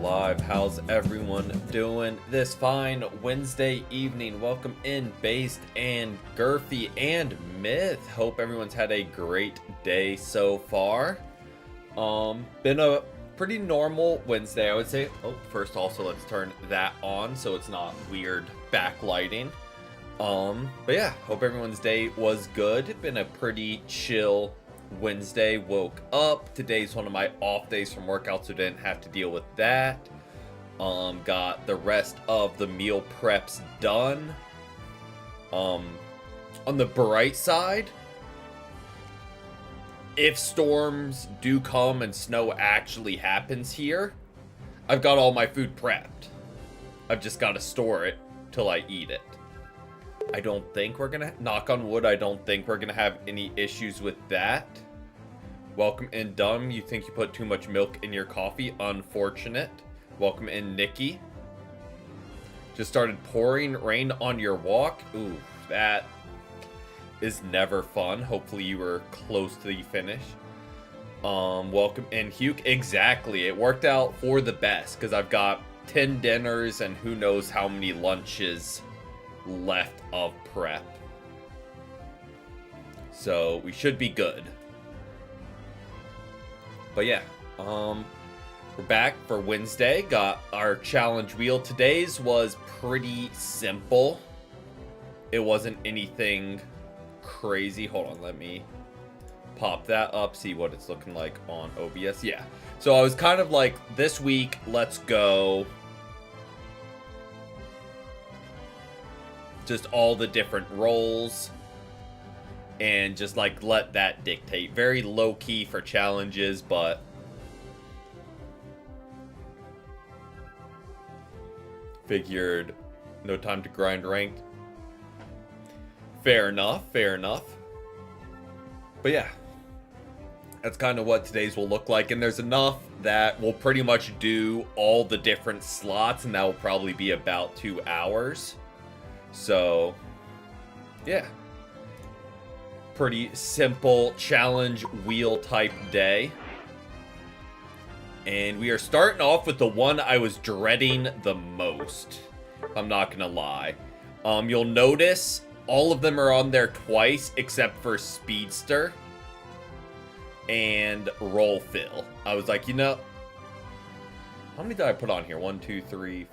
live. How's everyone doing this fine Wednesday evening? Welcome in Based and Gurfy and Myth. Hope everyone's had a great day so far. Been a pretty normal Wednesday, I would say. Oh, first also let's turn that on so it's not weird backlighting. But yeah, hope everyone's day was good. Been a pretty chill Wednesday. Woke up. Today's one of my off days from workout, so didn't have to deal with that. Got the rest of the meal preps done. On the bright side, if storms do come and snow actually happens here, I've got all my food prepped. I've just got to store it till I eat it. I don't think we're gonna, knock on wood, I don't think we're gonna have any issues with that. Welcome in, Dumb. You think you put too much milk in your coffee? Unfortunate. Welcome in, Nikki. Just started pouring rain on your walk. Ooh, that is never fun. Hopefully you were close to the finish. Welcome in, Hugh. Exactly. It worked out for the best because I've got 10 dinners and who knows how many lunches left of prep, so we should be good. But yeah, we're back for Wednesday. Got our challenge wheel. Today's was pretty simple. It wasn't anything crazy. Hold on, let me pop that up, see what it's looking like on OBS. Yeah, so I was kind of like, this week let's go just all the different roles and just like let that dictate. Very low key for challenges, but figured no time to grind ranked. Fair enough, fair enough. But yeah, that's kind of what today's will look like, and there's enough that we'll pretty much do all the different slots, and that will probably be about 2 hours. So, yeah, pretty simple challenge wheel type day. And we are starting off with the one I was dreading the most, I'm not gonna lie. You'll notice all of them are on there twice except for Speedster and Roll Fill. I was like, you know, how many did I put on here? 1, 2, 3.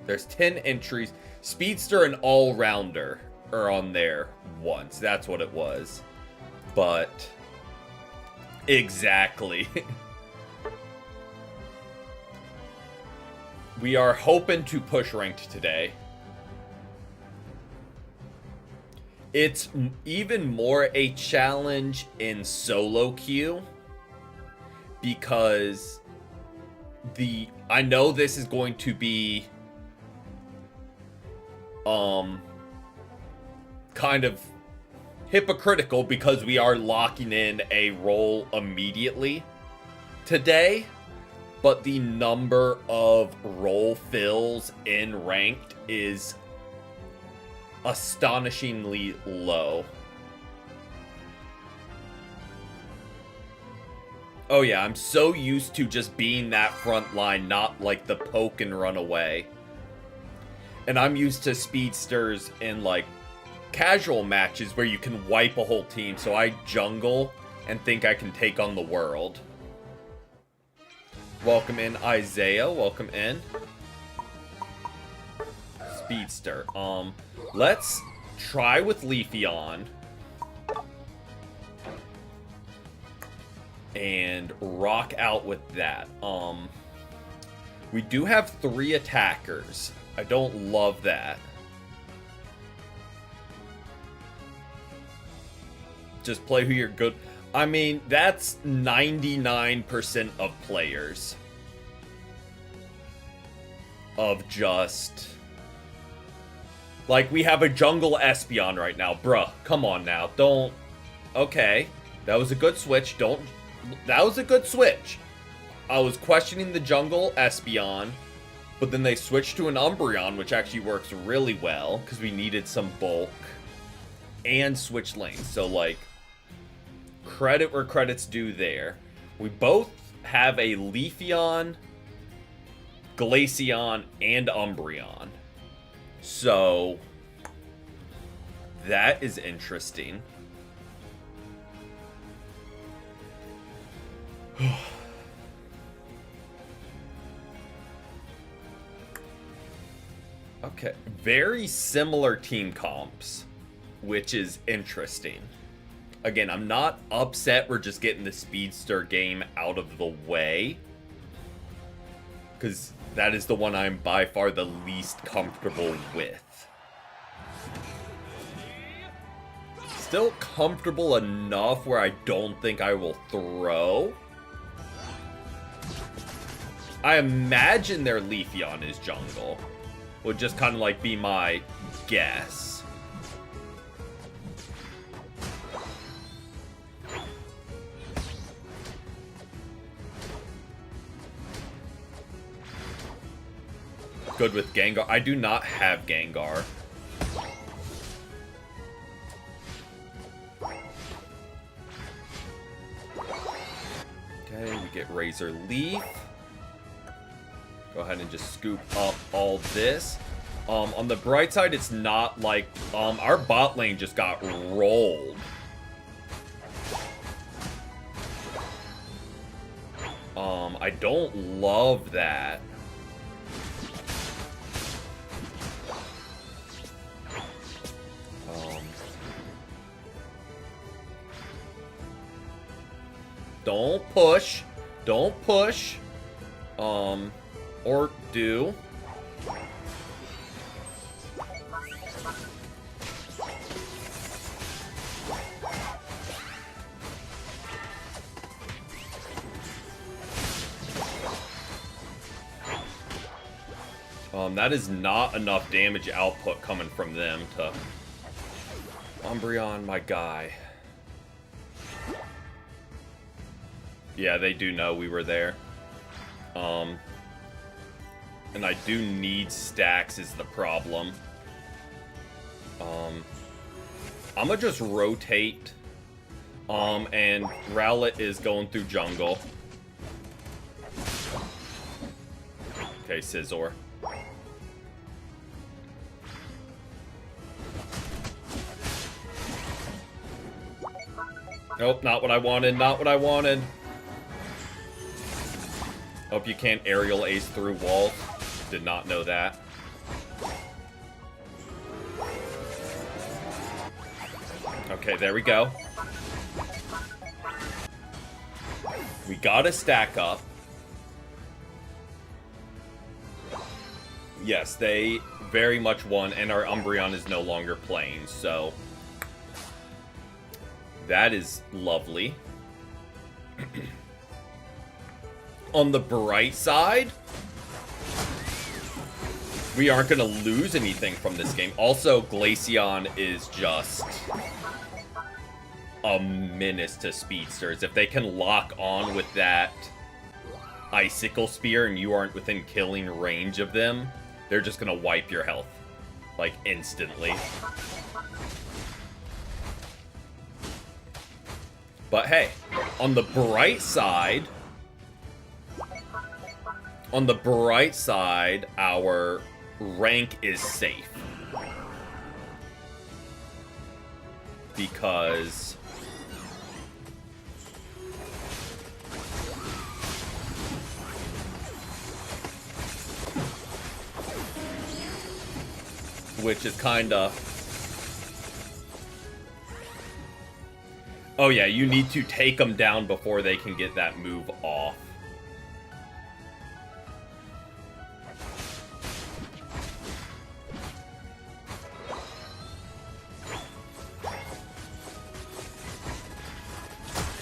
There's 10 entries. Speedster and All-Rounder are on there once. That's what it was. But exactly. We are hoping to push ranked today. It's even more a challenge in solo queue because I know this is going to be kind of hypocritical because we are locking in a role immediately today, but the number of role fills in ranked is astonishingly low. Oh yeah, I'm so used to just being that front line, not like the poke and run away. And I'm used to speedsters in like casual matches where you can wipe a whole team, so I jungle and think I can take on the world. Welcome in, Isaiah. Welcome in. Speedster. Let's try with Leafeon and rock out with that. We do have 3 attackers. I don't love that. Just play who you're good. I mean, that's 99% of players. Of just... like, we have a jungle Espeon right now. Bruh, come on now. Don't... okay. That was a good switch. Don't... that was a good switch. I was questioning the jungle Espeon, but then they switched to an Umbreon, which actually works really well, because we needed some bulk, and switch lanes. So, like, credit where credit's due there. We both have a Leafeon Glaceon and Umbreon. So that is interesting. Okay, very similar team comps, which is interesting. Again, I'm not upset we're just getting the Speedster game out of the way, because that is the one I'm by far the least comfortable with. Still comfortable enough where I don't think I will throw. I imagine their Leafeon is jungle. Would just kind of like be my guess. Good with Gengar. I do not have Gengar. Okay, we get Razor Leaf. Go ahead and just scoop up all this. On the bright side, it's not like our bot lane just got rolled. I don't love that. Don't push. Don't push. Or do. That is not enough damage output coming from them to... Umbreon, my guy. Yeah, they do know we were there. And I do need stacks is the problem. I'm gonna just rotate. And Rowlet is going through jungle. Okay, Scizor. Nope, not what I wanted, not what I wanted. Hope you can't aerial ace through walls. Did not know that. Okay, there we go. We gotta stack up. Yes, they very much won, and our Umbreon is no longer playing, so... That is lovely. On the bright side, we aren't going to lose anything from this game. Also, Glaceon is just a menace to speedsters. If they can lock on with that Icicle Spear and you aren't within killing range of them, they're just going to wipe your health, like, instantly. But hey, on the bright side, our rank is safe. Because which is kinda... Oh yeah, you need to take them down before they can get that move off.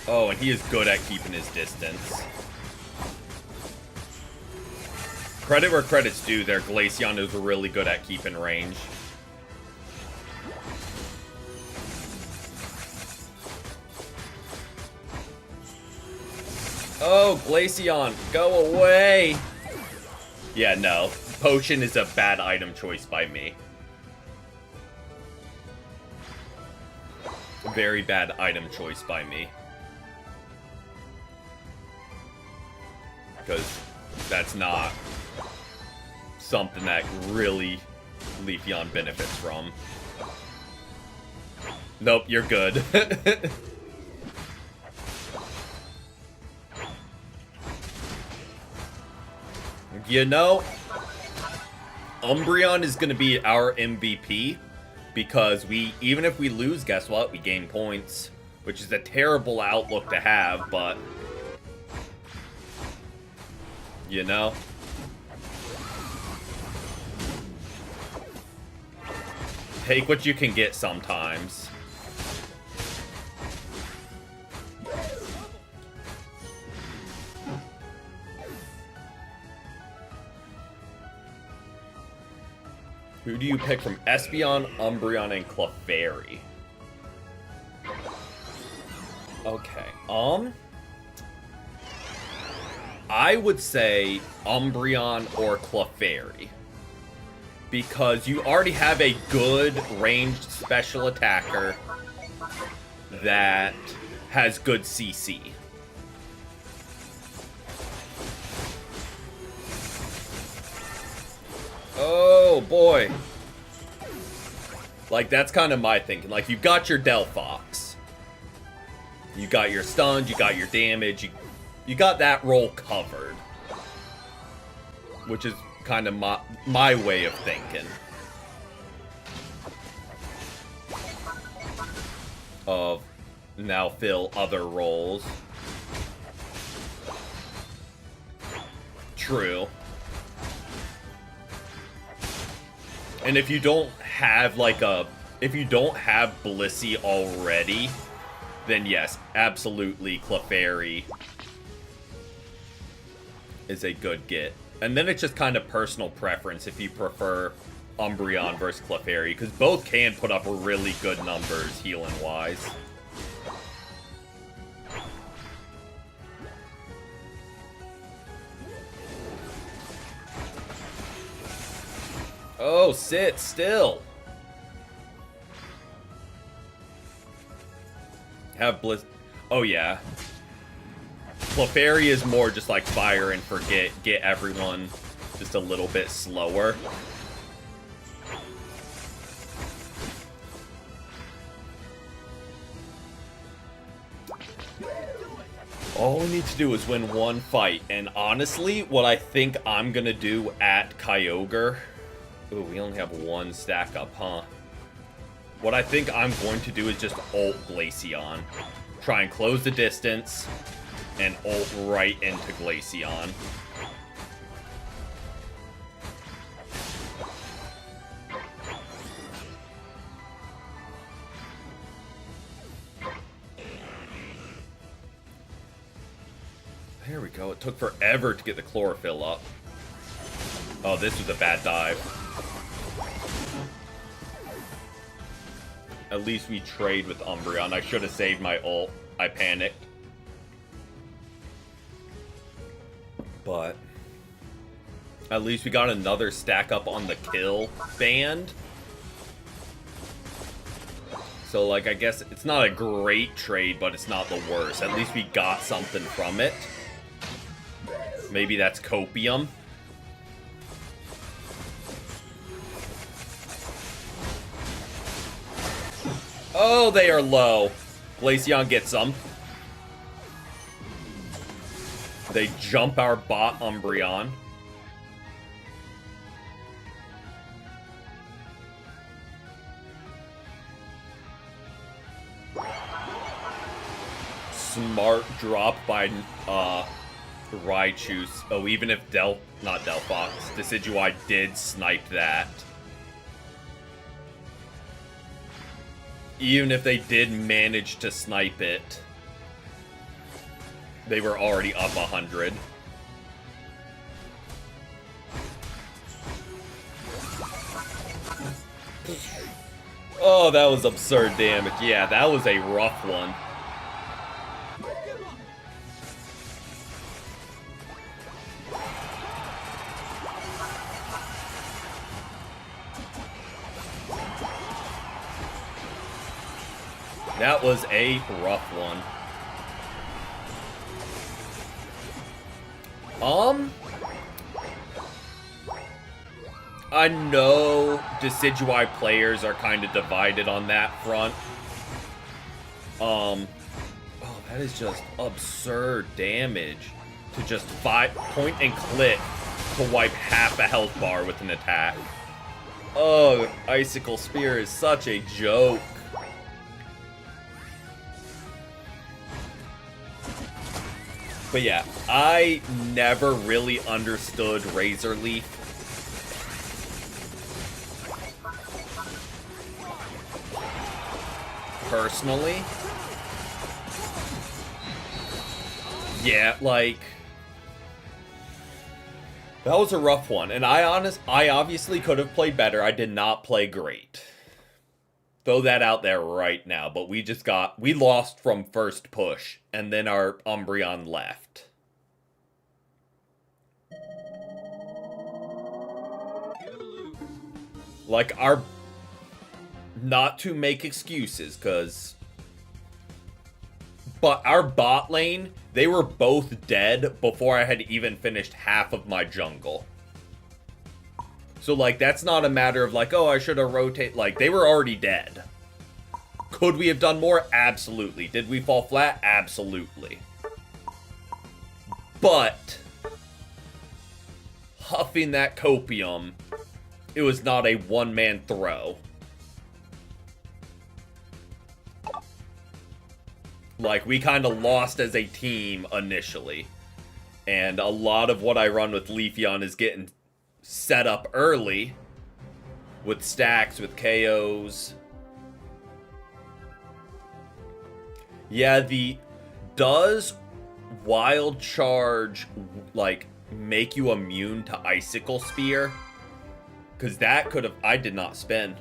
Oh, and he is good at keeping his distance. Credit where credit's due there, Glaceon is really good at keeping range. Oh, Glaceon, go away! Yeah, no. Potion is a bad item choice by me. Very bad item choice by me. Because that's not something that really Leafeon benefits from. Nope, you're good. You know, Umbreon is going to be our MVP because even if we lose, guess what? We gain points, which is a terrible outlook to have, but you know. Take what you can get sometimes. Who do you pick from Espeon, Umbreon, and Clefairy? Okay, I would say Umbreon or Clefairy. Because you already have a good ranged special attacker that has good CC. Oh boy. Like, that's kind of my thinking. Like, you've got your Delphox. You got your stuns, you got your damage, you got that role covered. Which is kind of my way of thinking. Of now fill other roles. True. And if you don't have if you don't have Blissey already, then yes, absolutely Clefairy is a good get. And then it's just kind of personal preference if you prefer Umbreon versus Clefairy, because both can put up really good numbers healing-wise. Oh, sit still. Have Bliss. Oh, yeah. Clefairy is more just like fire and forget, get everyone just a little bit slower. All we need to do is win one fight, and honestly, what I think I'm gonna do at Kyogre... Ooh, we only have one stack up, huh? What I think I'm going to do is just ult Glaceon. Try and close the distance, and ult right into Glaceon. There we go. It took forever to get the chlorophyll up. Oh, this was a bad dive. At least we trade with Umbreon. I should have saved my ult. I panicked. But at least we got another stack up on the kill band. So, like, I guess it's not a great trade, but it's not the worst. At least we got something from it. Maybe that's copium. Oh, they are low. Glaceon gets some. They jump our bot Umbreon. Smart drop by Raichu. Oh, even if not Delphox, Decidueye did snipe that. Even if they did manage to snipe it, they were already up 100. Oh, that was absurd damage. Yeah, that was a rough one. That was a rough one. I know Decidueye players are kind of divided on that front. Oh, that is just absurd damage to just point and click to wipe half a health bar with an attack. Oh, Icicle Spear is such a joke. But yeah, I never really understood Razor Leaf. Personally. Yeah, like, that was a rough one, and I obviously could have played better. I did not play great. Throw that out there right now, but we lost from first push, and then our Umbreon left. Like, not to make excuses, but our bot lane, they were both dead before I had even finished half of my jungle. So, like, that's not a matter of, like, oh, I should have rotated. Like, they were already dead. Could we have done more? Absolutely. Did we fall flat? Absolutely. But, huffing that copium, it was not a one-man throw. Like, we kind of lost as a team initially. And a lot of what I run with Leafeon is getting set up early with stacks, with KOs. Yeah, does Wild Charge, like, make you immune to Icicle Spear? Because that could have... I did not spin.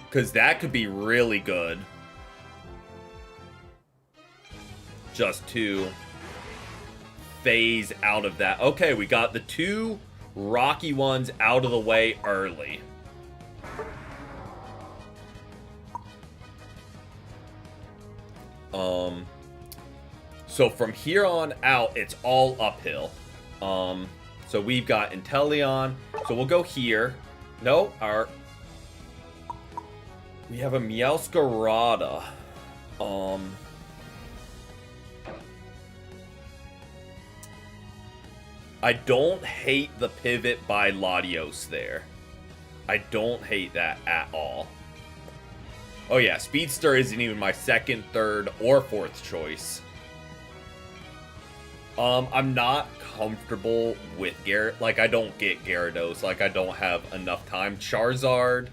Because that could be really good. Just to phase out of that. Okay, we got the two rocky ones out of the way early. So from here on out, it's all uphill. So we've got Inteleon. So we'll go here. No, we have a Meowscarada. I don't hate the pivot by Latios there. I don't hate that at all. Oh yeah, Speedster isn't even my second, third, or fourth choice. I'm not comfortable with Garrett. Like, I don't get Gyarados. Like, I don't have enough time. Charizard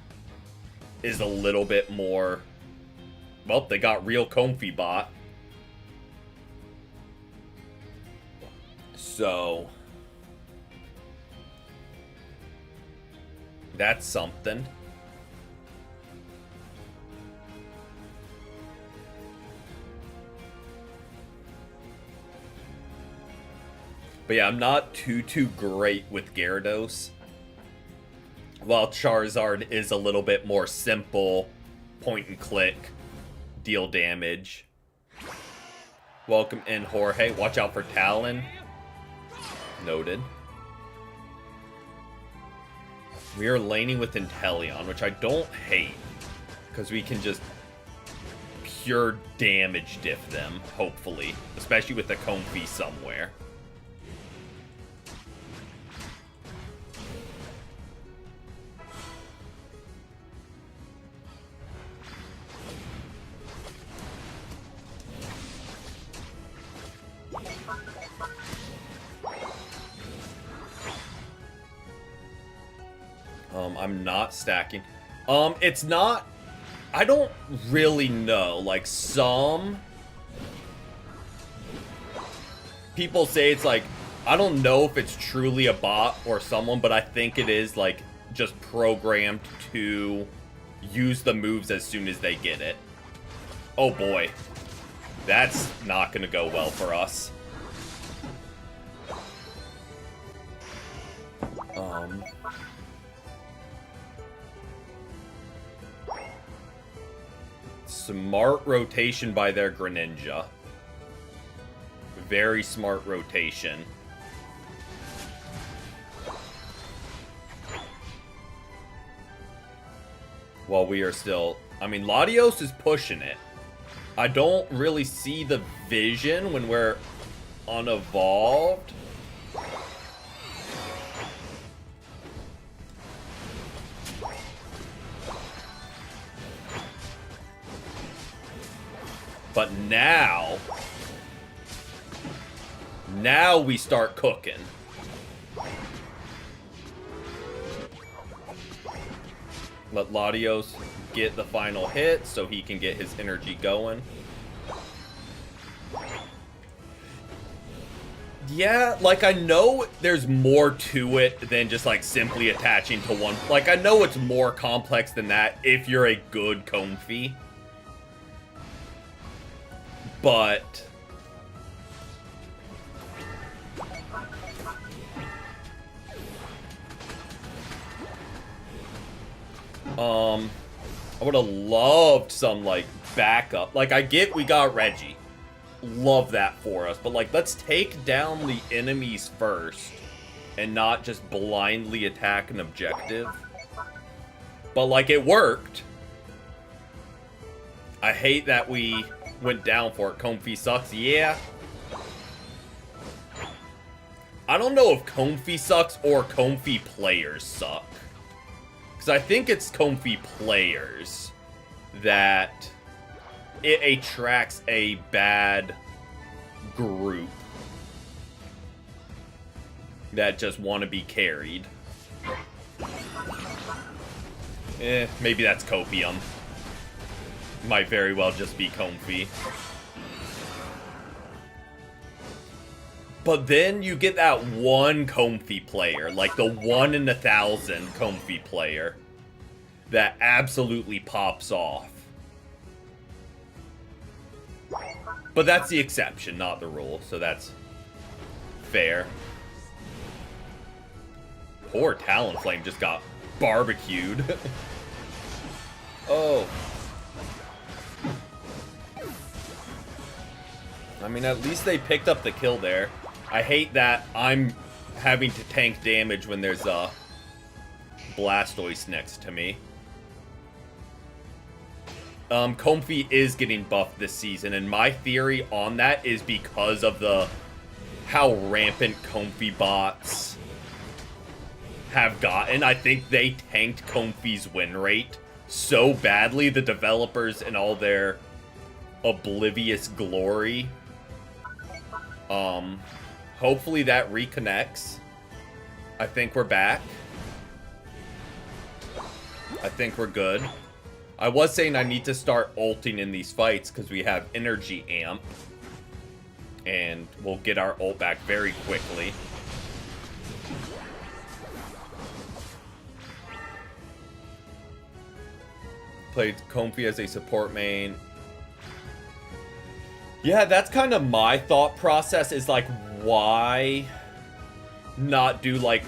is a little bit more... Well, they got real Comfy Bot. So... that's something. But yeah, I'm not too great with Gyarados. While Charizard is a little bit more simple, point and click, deal damage. Welcome in, Jorge. Watch out for Talon. Noted. We are laning with Inteleon, which I don't hate, because we can just pure damage diff them, hopefully. Especially with the Comfy somewhere. I'm not stacking. It's not... I don't really know. Like, some people say it's like... I don't know if it's truly a bot or someone, but I think it is, like, just programmed to use the moves as soon as they get it. Oh boy. That's not gonna go well for us. Smart rotation by their Greninja. Very smart rotation. While we are still... I mean, Latios is pushing it. I don't really see the vision when we're unevolved. But now we start cooking. Let Latios get the final hit so he can get his energy going. Yeah, like, I know there's more to it than just, like, simply attaching to one. Like, I know it's more complex than that if you're a good Comfey. But... I would have loved some, like, backup. Like, I get we got Reggie. Love that for us. But, like, let's take down the enemies first. And not just blindly attack an objective. But, like, it worked. I hate that we went down for it. Comfey sucks. Yeah. I don't know if Comfey sucks or Comfey players suck. Because I think it's Comfey players that it attracts a bad group that just want to be carried. Maybe that's copium. Might very well just be Comfey. But then you get that one Comfey player, like the 1 in 1,000 Comfey player, that absolutely pops off. But that's the exception, not the rule, so that's fair. Poor Talonflame just got barbecued. Oh. I mean, at least they picked up the kill there. I hate that I'm having to tank damage when there's a Blastoise next to me. Comfey is getting buffed this season, and my theory on that is because of how rampant Comfey bots have gotten. I think they tanked Comfey's win rate so badly, the developers in all their oblivious glory. Hopefully that reconnects. I think we're back. I think we're good. I was saying I need to start ulting in these fights because we have energy amp. And we'll get our ult back very quickly. Played Comfey as a support main. Yeah, that's kind of my thought process, is like, why not do like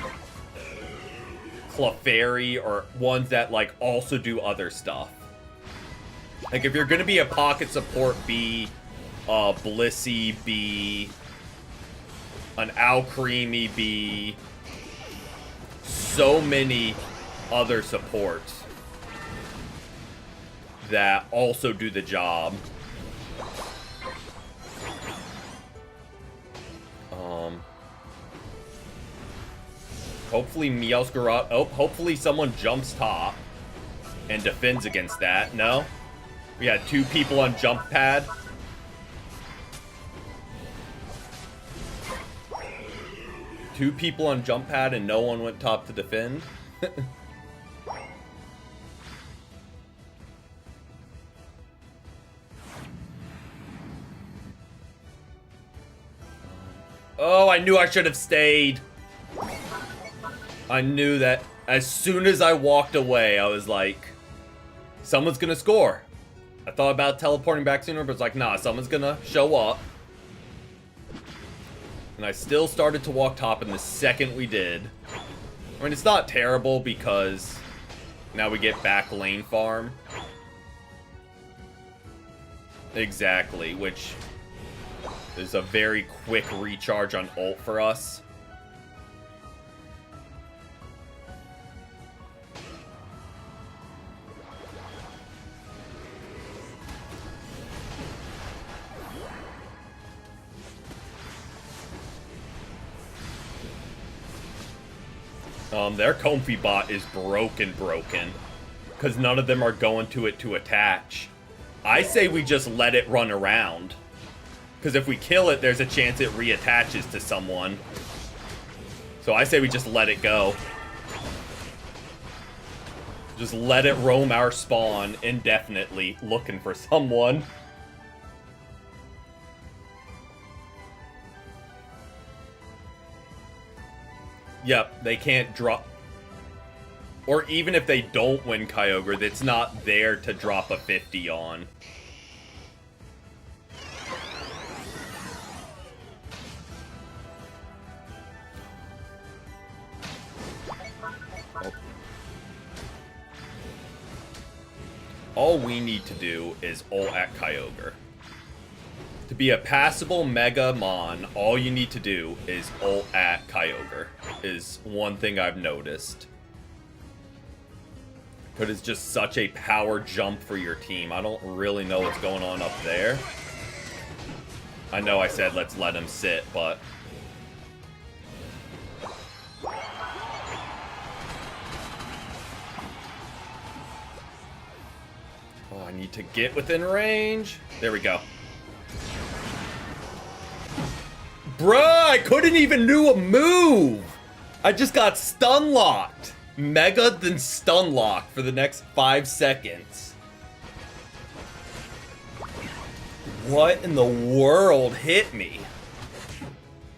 Clefairy or ones that like also do other stuff? Like, if you're gonna be a pocket support, be Blissey, be an Alcremie, be so many other supports that also do the job. Hopefully Meowscarada... Oh, hopefully someone jumps top and defends against that. No? We had 2 people on jump pad. Two people on jump pad and no one went top to defend. Oh, I knew I should have stayed. I knew that as soon as I walked away, I was like, someone's gonna score. I thought about teleporting back sooner, but it's like, nah, someone's gonna show up. And I still started to walk top, and the second we did... I mean, it's not terrible because now we get back lane farm. Exactly, which is a very quick recharge on ult for us. Their Comfy bot is broken. Because none of them are going to it to attach. I say we just let it run around. Because if we kill it, there's a chance it reattaches to someone. So I say we just let it go. Just let it roam our spawn indefinitely, looking for someone. Yep, they can't drop... Or even if they don't win Kyogre, it's not there to drop a 50 on. All we need to do is ult at Kyogre. To be a passable Mega Mon, all you need to do is ult at Kyogre, is one thing I've noticed. But it's just such a power jump for your team. I don't really know what's going on up there. I know I said let's let him sit, but... Oh, I need to get within range. There we go. Bruh, I couldn't even do a move! I just got stun locked. Mega, then stun lock for the next 5 seconds. What in the world hit me?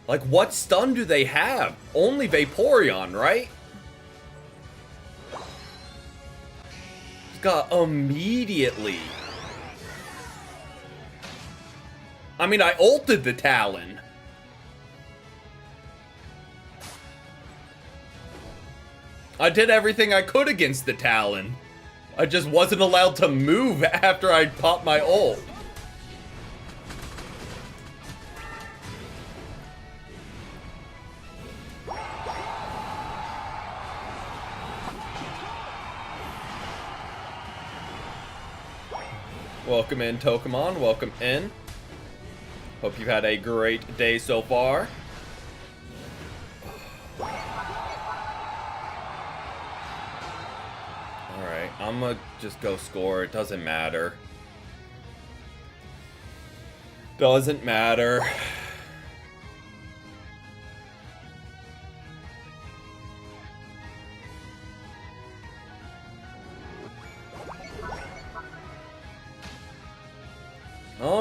Like, what stun do they have? Only Vaporeon, right? Got immediately. I mean, I ulted the Talon. I did everything I could against the Talon. I just wasn't allowed to move after I popped my ult. Welcome in, Tokamon. Welcome in. Hope you've had a great day so far. Alright, I'm gonna just go score. It doesn't matter. Doesn't matter.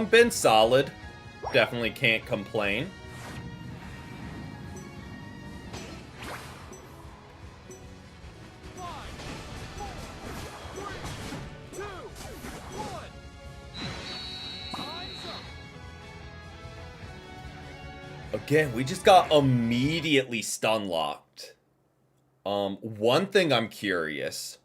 Been solid. Definitely can't complain. Again, we just got immediately stun locked. One thing I'm curious.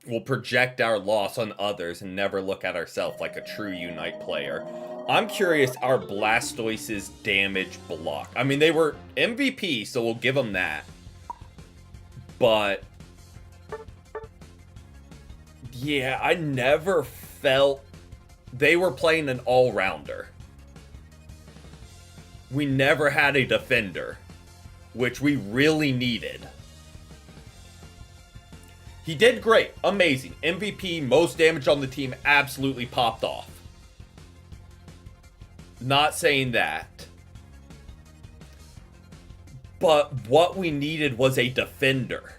We'll project our loss on others and never look at ourselves like a true Unite player. I'm curious our Blastoise's damage block. I mean, they were MVP, so we'll give them that. But... yeah, I never felt they were playing an all-rounder. We never had a defender, which we really needed. He did great. Amazing. MVP, most damage on the team, absolutely popped off. Not saying that. But what we needed was a defender.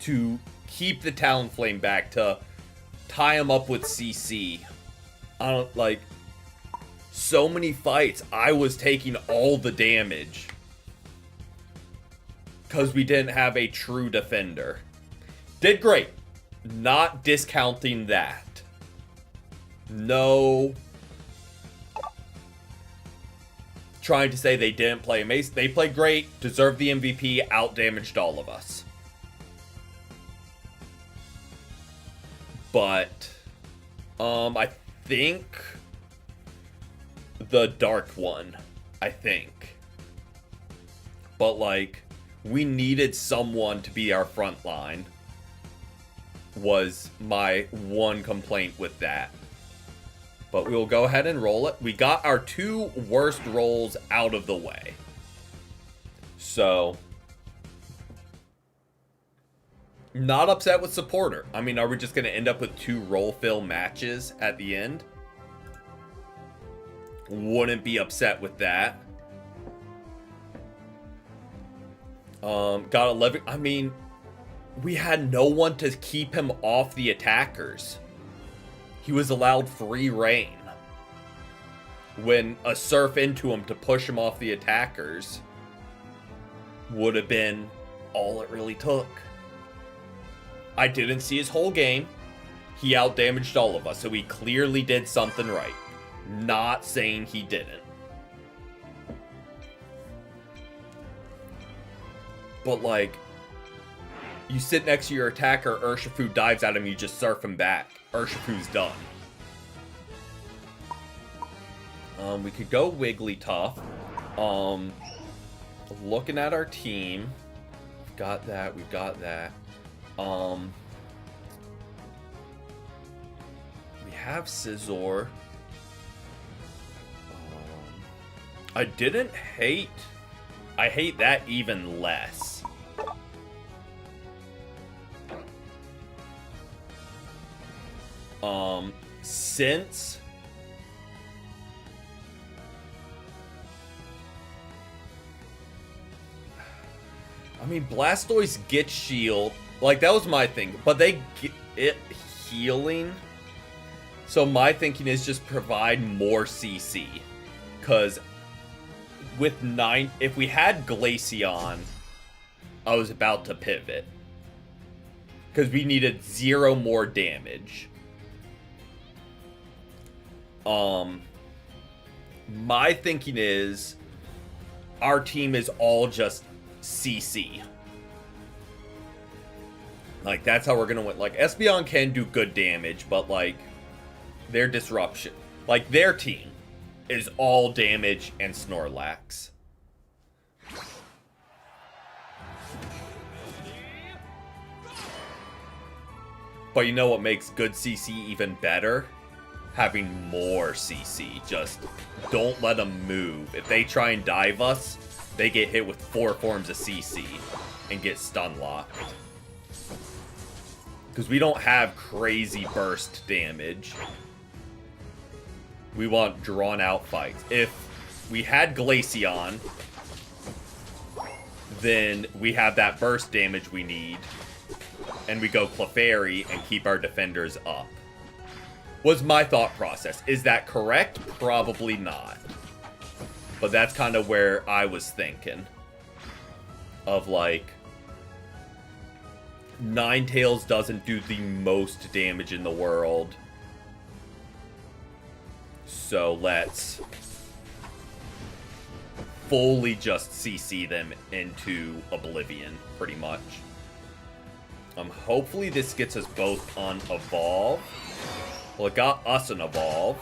To keep the Talonflame back, to tie him up with CC. I don't, like... so many fights, I was taking all the damage. Because we didn't have a true defender. Did great. Not discounting that. No. Trying to say they didn't play amazing. They played great. Deserved the MVP. Out-damaged all of us. But, I think the dark one. I think. But, like... we needed someone to be our front line, was my one complaint with that. But we will go ahead and roll it. We got our 2 worst rolls out of the way. So, not upset with supporter. I mean, are we just going to end up with 2 roll fill matches at the end? Wouldn't be upset with that. Got 11. I mean, we had no one to keep him off the attackers. He was allowed free reign. When a surf into him to push him off the attackers would have been all it really took. I didn't see his whole game. He outdamaged all of us, so he clearly did something right. Not saying he didn't. But like, you sit next to your attacker, Urshifu dives at him, you just surf him back. Urshifu's done. We could go Wigglytuff. Looking at our team, we've got that. We have Scizor. I hate that even less. Since I mean, Blastoise gets shield. Like, that was my thing. But they get it healing. So my thinking is just provide more CC. Because with 9... If we had Glaceon, I was about to pivot. Because we needed 0 more damage. My thinking is our team is all just CC. Like, that's how we're gonna win. Like, Espeon can do good damage, but like, their disruption, like, their team is all damage and Snorlax. But you know what makes good CC even better? Having more CC. Just don't let them move. If they try and dive us, they get hit with 4 forms of CC and get stun locked. Because we don't have crazy burst damage. We want drawn out fights. If we had Glaceon, then we have that burst damage we need. And we go Clefairy and keep our defenders up. Was my thought process. Is that correct? Probably not. But that's kind of where I was thinking. Of like, Ninetales doesn't do the most damage in the world. So let's fully just CC them into oblivion, pretty much. Hopefully this gets us both on Evolve. Well, it got us an Evolve.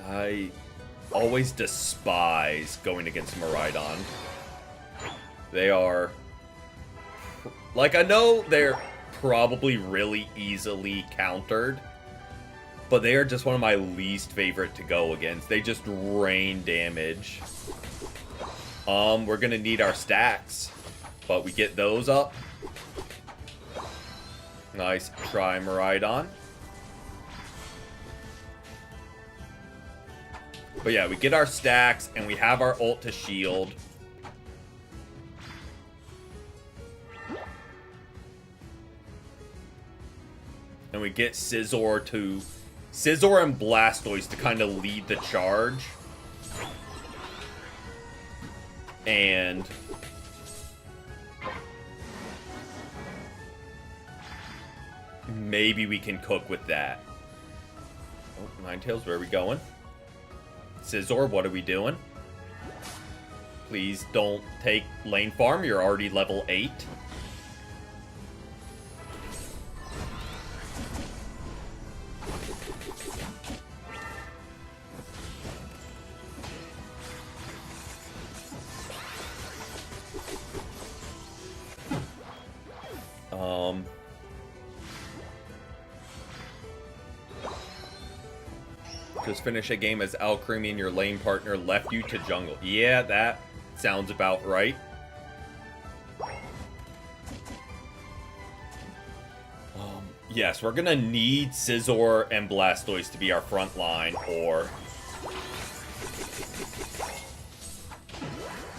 I always despise going against Miraidon. They are... Like, I know they're probably really easily countered, but they are just one of my least favorite to go against. They just rain damage. We're gonna need our stacks, but we get those up. Nice try, Miraidon. But yeah, we get our stacks, and we have our ult to shield. And we get Scizor and Blastoise to kind of lead the charge. And maybe we can cook with that. Oh, Ninetales, where are we going? Scizor, what are we doing? Please don't take lane farm. You're already level 8. Just finish a game as Alcremie and your lane partner left you to jungle. Yeah, that sounds about right. Yes, we're gonna need Scizor and Blastoise to be our front line, or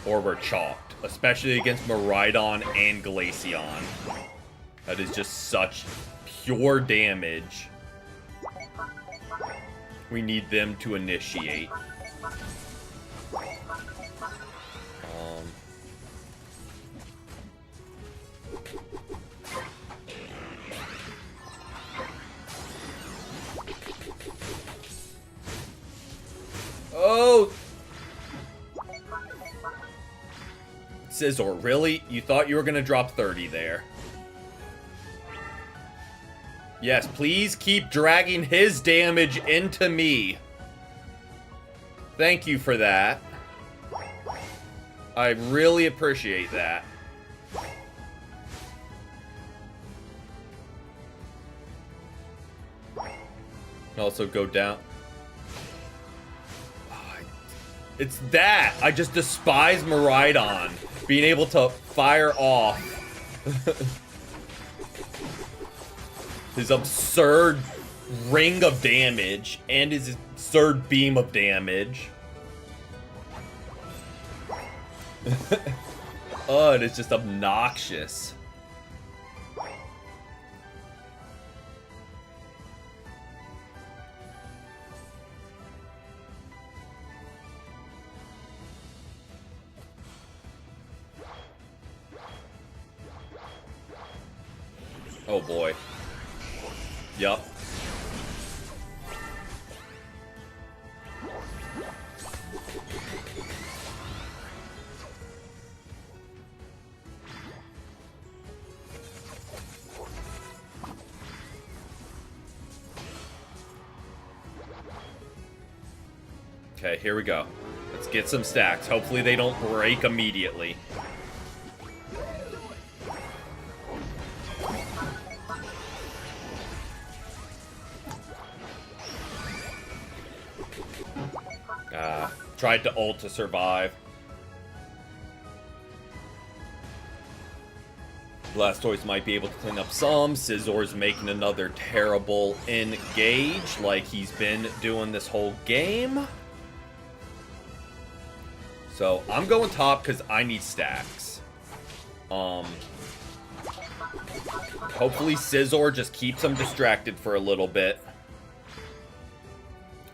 we're chalked. Especially against Miraidon and Glaceon. That is just such pure damage. We need them to initiate. Oh! Scizor, really? You thought you were gonna drop 30 there. Yes, please keep dragging his damage into me. Thank you for that. I really appreciate that. Also go down. It's that! I just despise Miraidon being able to fire off his absurd ring of damage and his absurd beam of damage. Oh, it is just obnoxious. Oh boy. Yup. Okay, here we go. Let's get some stacks. Hopefully they don't break immediately. Tried to ult to survive. Blastoise might be able to clean up some. Scizor's making another terrible engage like he's been doing this whole game. So I'm going top because I need stacks. Hopefully Scizor just keeps him distracted for a little bit.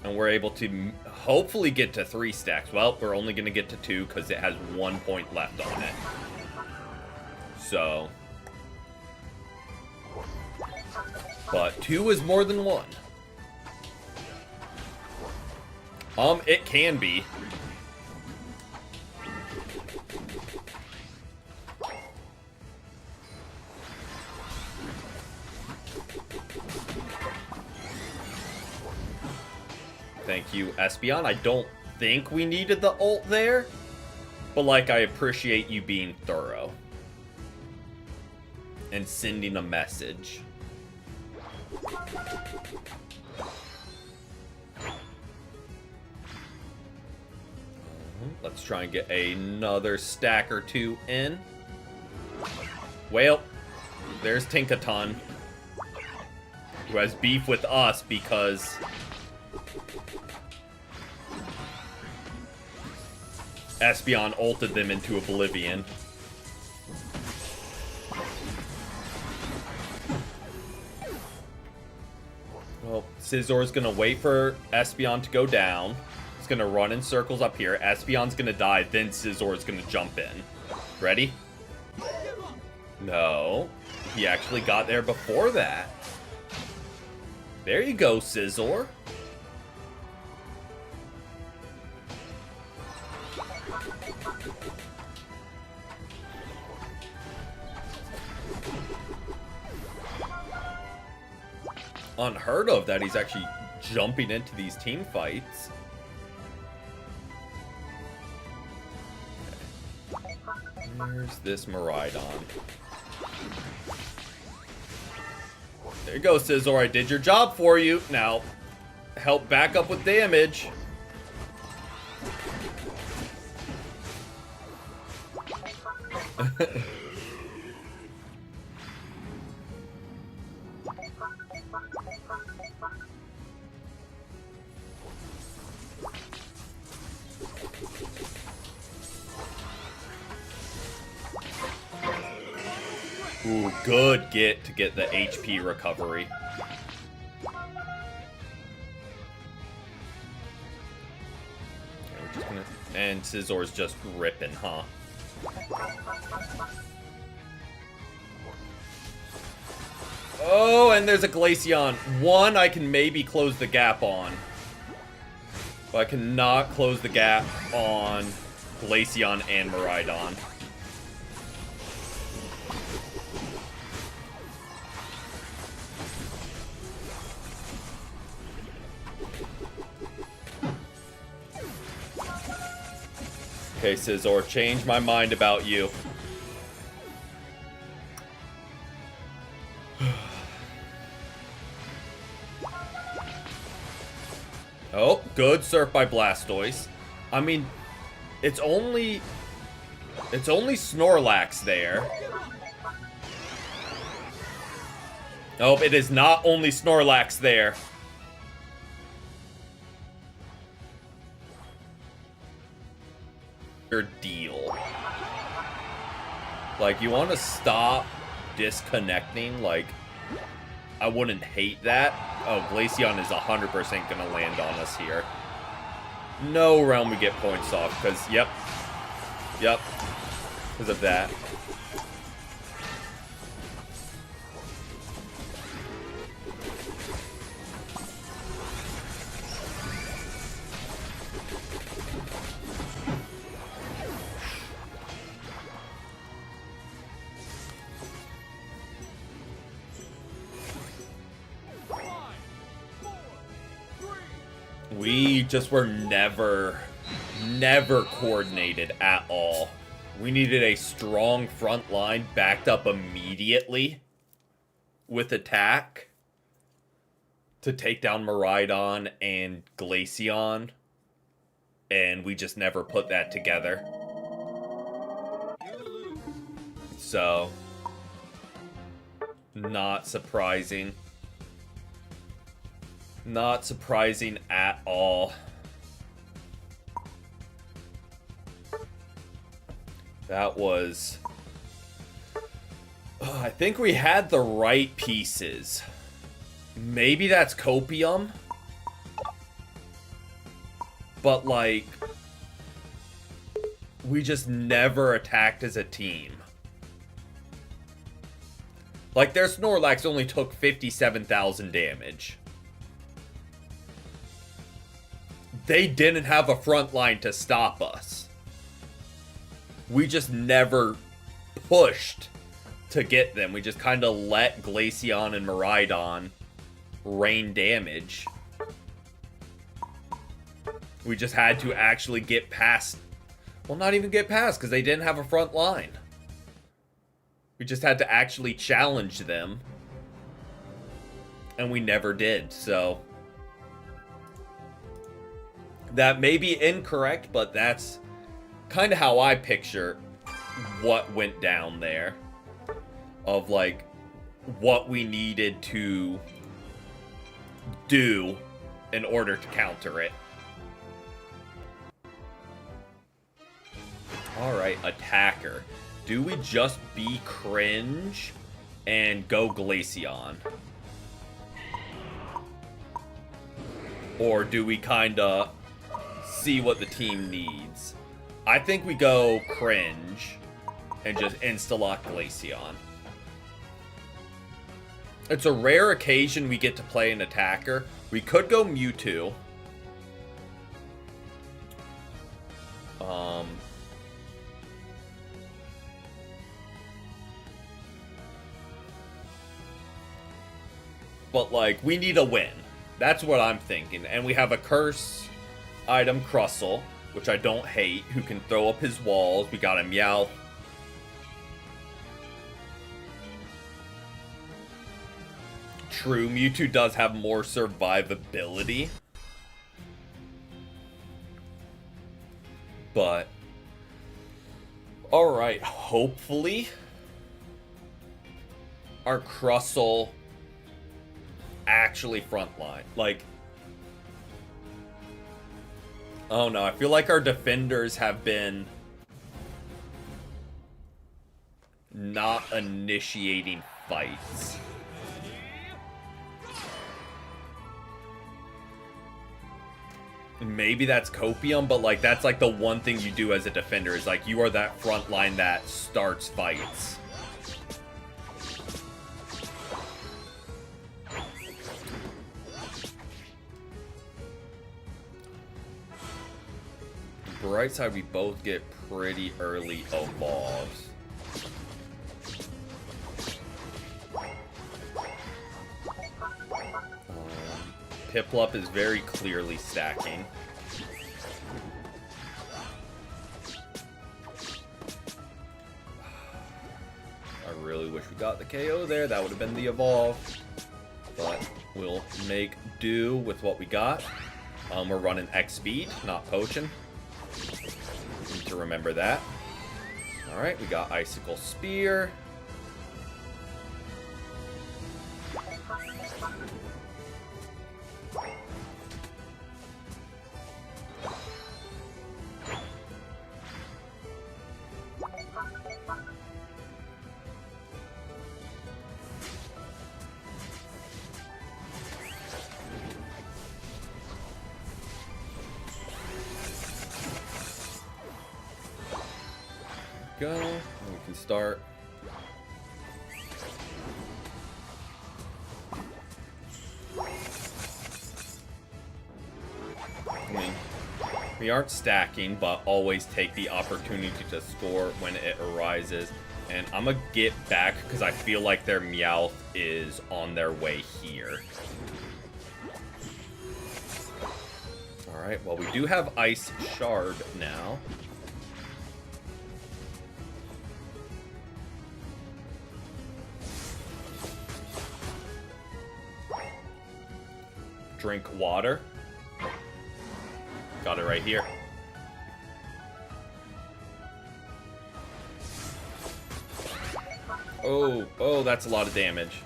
And we're able to hopefully get to 3 stacks. Well, we're only going to get to 2 because it has 1 point left on it. So. But 2 is more than 1. It can be. Thank you, Espeon. I don't think we needed the ult there. But, like, I appreciate you being thorough. And sending a message. Let's try and get another stack or 2 in. Well, there's Tinkaton. Who has beef with us because Espeon ulted them into oblivion. Well, Scizor's gonna wait for Espeon to go down. He's gonna run in circles up here. Espeon's gonna die, then Scizor's gonna jump in. Ready? No. He actually got there before that. There you go, Scizor. Unheard of that he's actually jumping into these team fights. Where's this Miraidon? There you go, Scizor. I did your job for you. Now, help back up with damage. Ooh, good get to get the HP recovery. And Scissor's just ripping, huh? Oh, and there's a Glaceon. One I can maybe close the gap on. But I cannot close the gap on Glaceon and Miraidon. Okay, Scizor, change my mind about you. Oh, good surf by Blastoise. I mean, it's only Snorlax there. Nope, it is not only Snorlax there. Your deal. Like, you want to stop disconnecting? Like, I wouldn't hate that. Oh, Glaceon is 100% gonna land on us here. No realm we get points off, because, yep, because of that. We just were never coordinated at all. We needed a strong front line backed up immediately with attack to take down Miraidon and Glaceon, and we just never put that together. So, not surprising. Not surprising at all. That was... I think we had the right pieces. Maybe that's Copium. But, like... we just never attacked as a team. Like, their Snorlax only took 57,000 damage. They didn't have a front line to stop us. We just never pushed to get them. We just kind of let Glaceon and Miraidon rain damage. We just had to actually get past... well, not even get past, because they didn't have a front line. We just had to actually challenge them. And we never did, so... that may be incorrect, but that's kind of how I picture what went down there. Of, like, what we needed to do in order to counter it. Alright, attacker. Do we just be cringe and go Glaceon? Or do we kind of... see what the team needs? I think we go cringe and just insta-lock Glaceon. It's a rare occasion we get to play an attacker. We could go Mewtwo. But, like, we need a win. That's what I'm thinking. And we have a curse item, Crustle, which I don't hate, who can throw up his walls. We got a Meowth. True, Mewtwo does have more survivability. But alright, hopefully our Crustle actually frontline. Like, oh no, I feel like our defenders have been not initiating fights. Maybe that's copium, but like that's like the one thing you do as a defender is like you are that front line that starts fights. Bright side, we both get pretty early evolves. Piplup is very clearly stacking. I really wish we got the KO there. That would have been the evolve. But we'll make do with what we got. We're running X speed, not potion. Need to remember that. Alright, we got Icicle Spear. Go, and we can start. I mean, we aren't stacking, but always take the opportunity to score when it arises. And I'm gonna get back because I feel like their Meowth is on their way here. Alright, well, we do have Ice Shard now. Drink water. Got it right here. Oh, that's a lot of damage.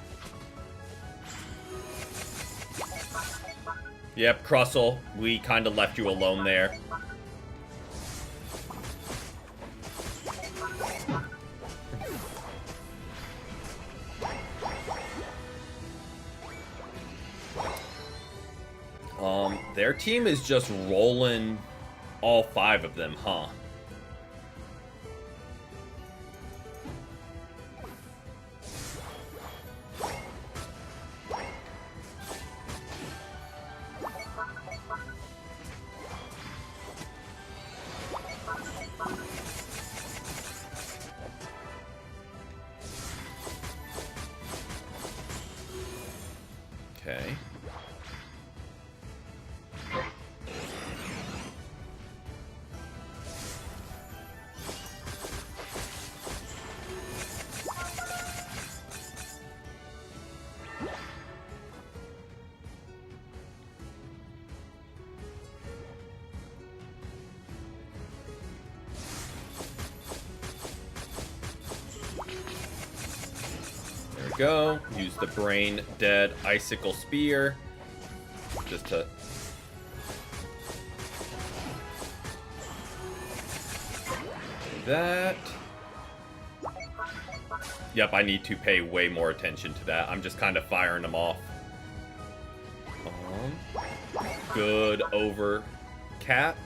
Yep, Crustle, we kind of left you alone there. Their team is just rolling all 5 of them, huh? Okay. Go. Use the Brain Dead Icicle Spear just to do that. Yep, I need to pay way more attention to that. I'm just kind of firing them off. Good over Cat.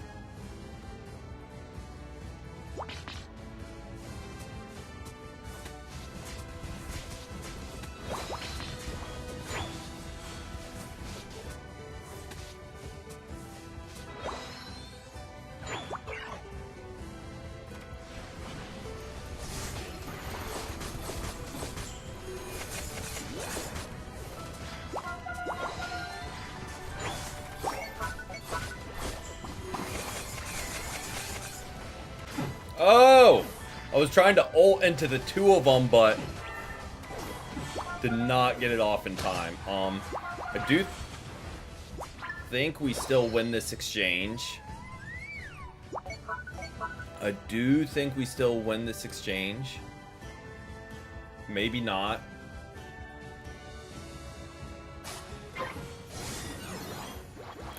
Oh! I was trying to ult into the 2 of them, but did not get it off in time. I do think we still win this exchange. I do think we still win this exchange. Maybe not.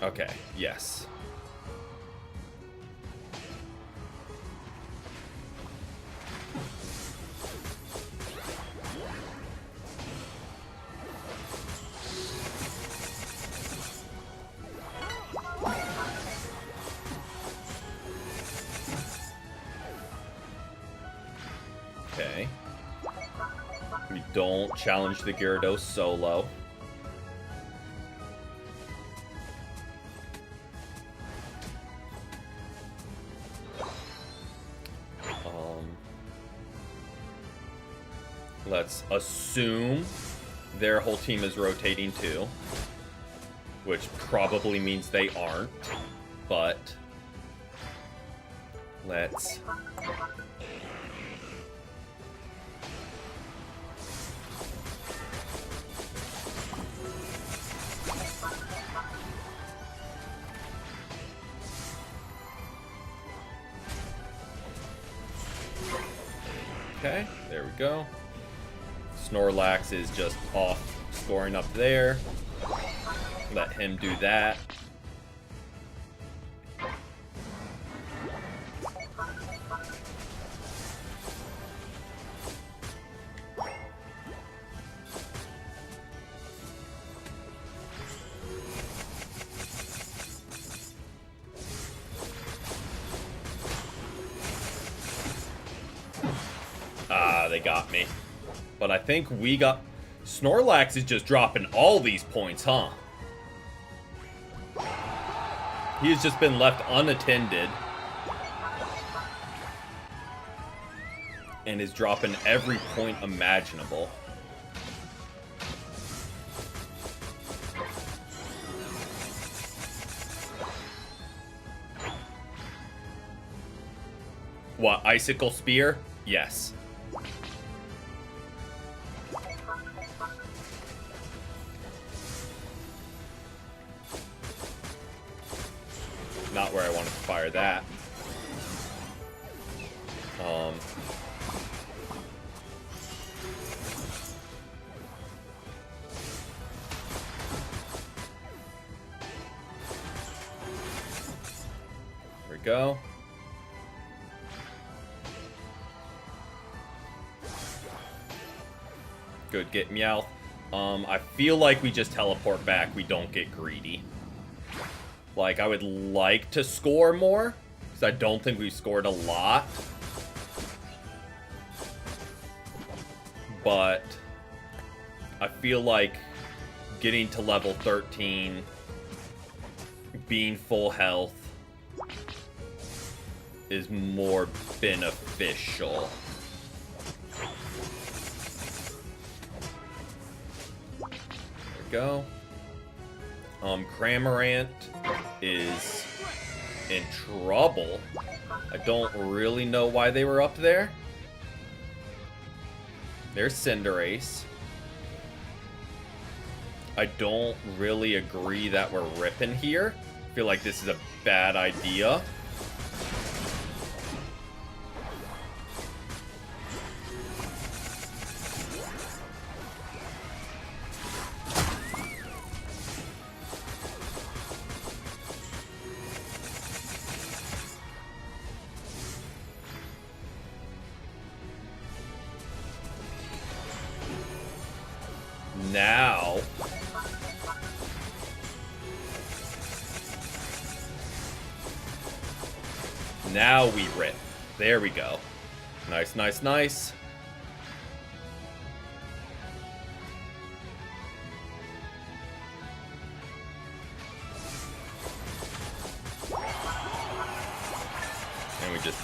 Okay, yes. Okay. We don't challenge the Gyarados solo. Let's assume their whole team is rotating too, which probably means they aren't, but let's... Okay, there we go. Snorlax is just off scoring up there. Let him do that. Ah, they got me. But I think we got... Snorlax is just dropping all these points, huh? He has just been left unattended. And is dropping every point imaginable. What, Icicle Spear? Yes. Not where I wanted to fire that. There we go. Good, get Meowth. I feel like we just teleport back. We don't get greedy. Like, I would like to score more, because I don't think we've scored a lot. But I feel like getting to level 13, being full health, is more beneficial. There we go. Cramorant is in trouble. I don't really know why they were up there. There's Cinderace. I don't really agree that we're ripping here. I feel like this is a bad idea. Now we rip. There we go. Nice, nice, nice. And we just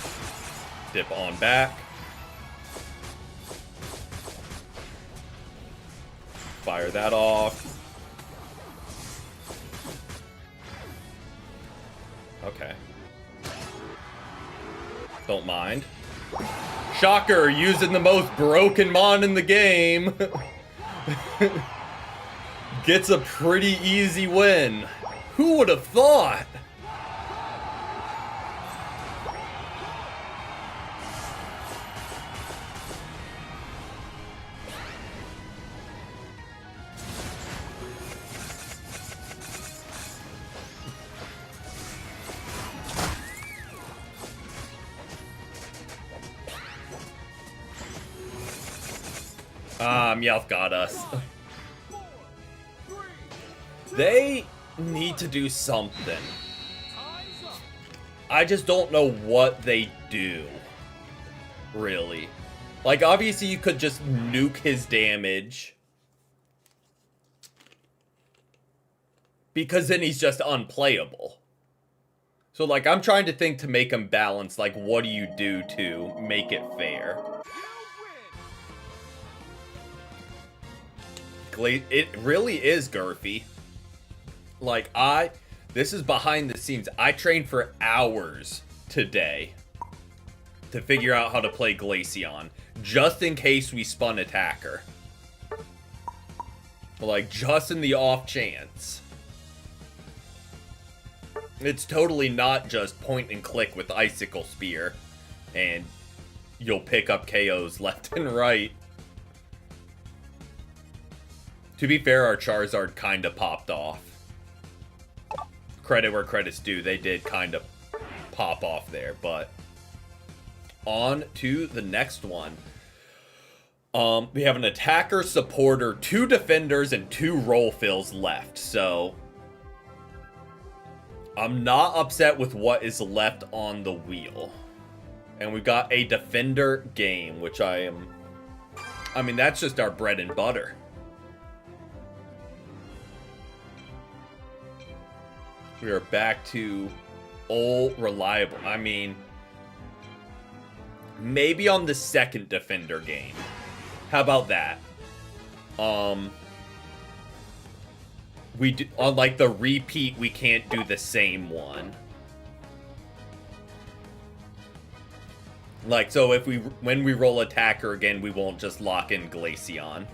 dip on back. Fire that off. Okay. Don't mind. Shocker, using the most broken mon in the game. Gets a pretty easy win. Who would have thought? Meowth got us. They need to do something. I just don't know what they do. Really. Like, obviously you could just nuke his damage. Because then he's just unplayable. So, like, I'm trying to think to make him balance. Like, what do you do to make it fair? It really is girthy. Like, this is behind the scenes. I trained for hours today to figure out how to play Glaceon, just in case we spun attacker. Like, just in the off chance. It's totally not just point and click with Icicle Spear, and you'll pick up KOs left and right. To be fair, our Charizard kind of popped off. Credit where credit's due, they did kind of pop off there, but on to the next one. We have an attacker, supporter, 2 defenders, and 2 roll fills left, so I'm not upset with what is left on the wheel. And we've got a defender game, which I mean, that's just our bread and butter. We are back to old reliable. I mean, maybe on the second defender game. How about that? We do, on like the repeat, we can't do the same one. Like, so if when we roll attacker again, we won't just lock in Glaceon.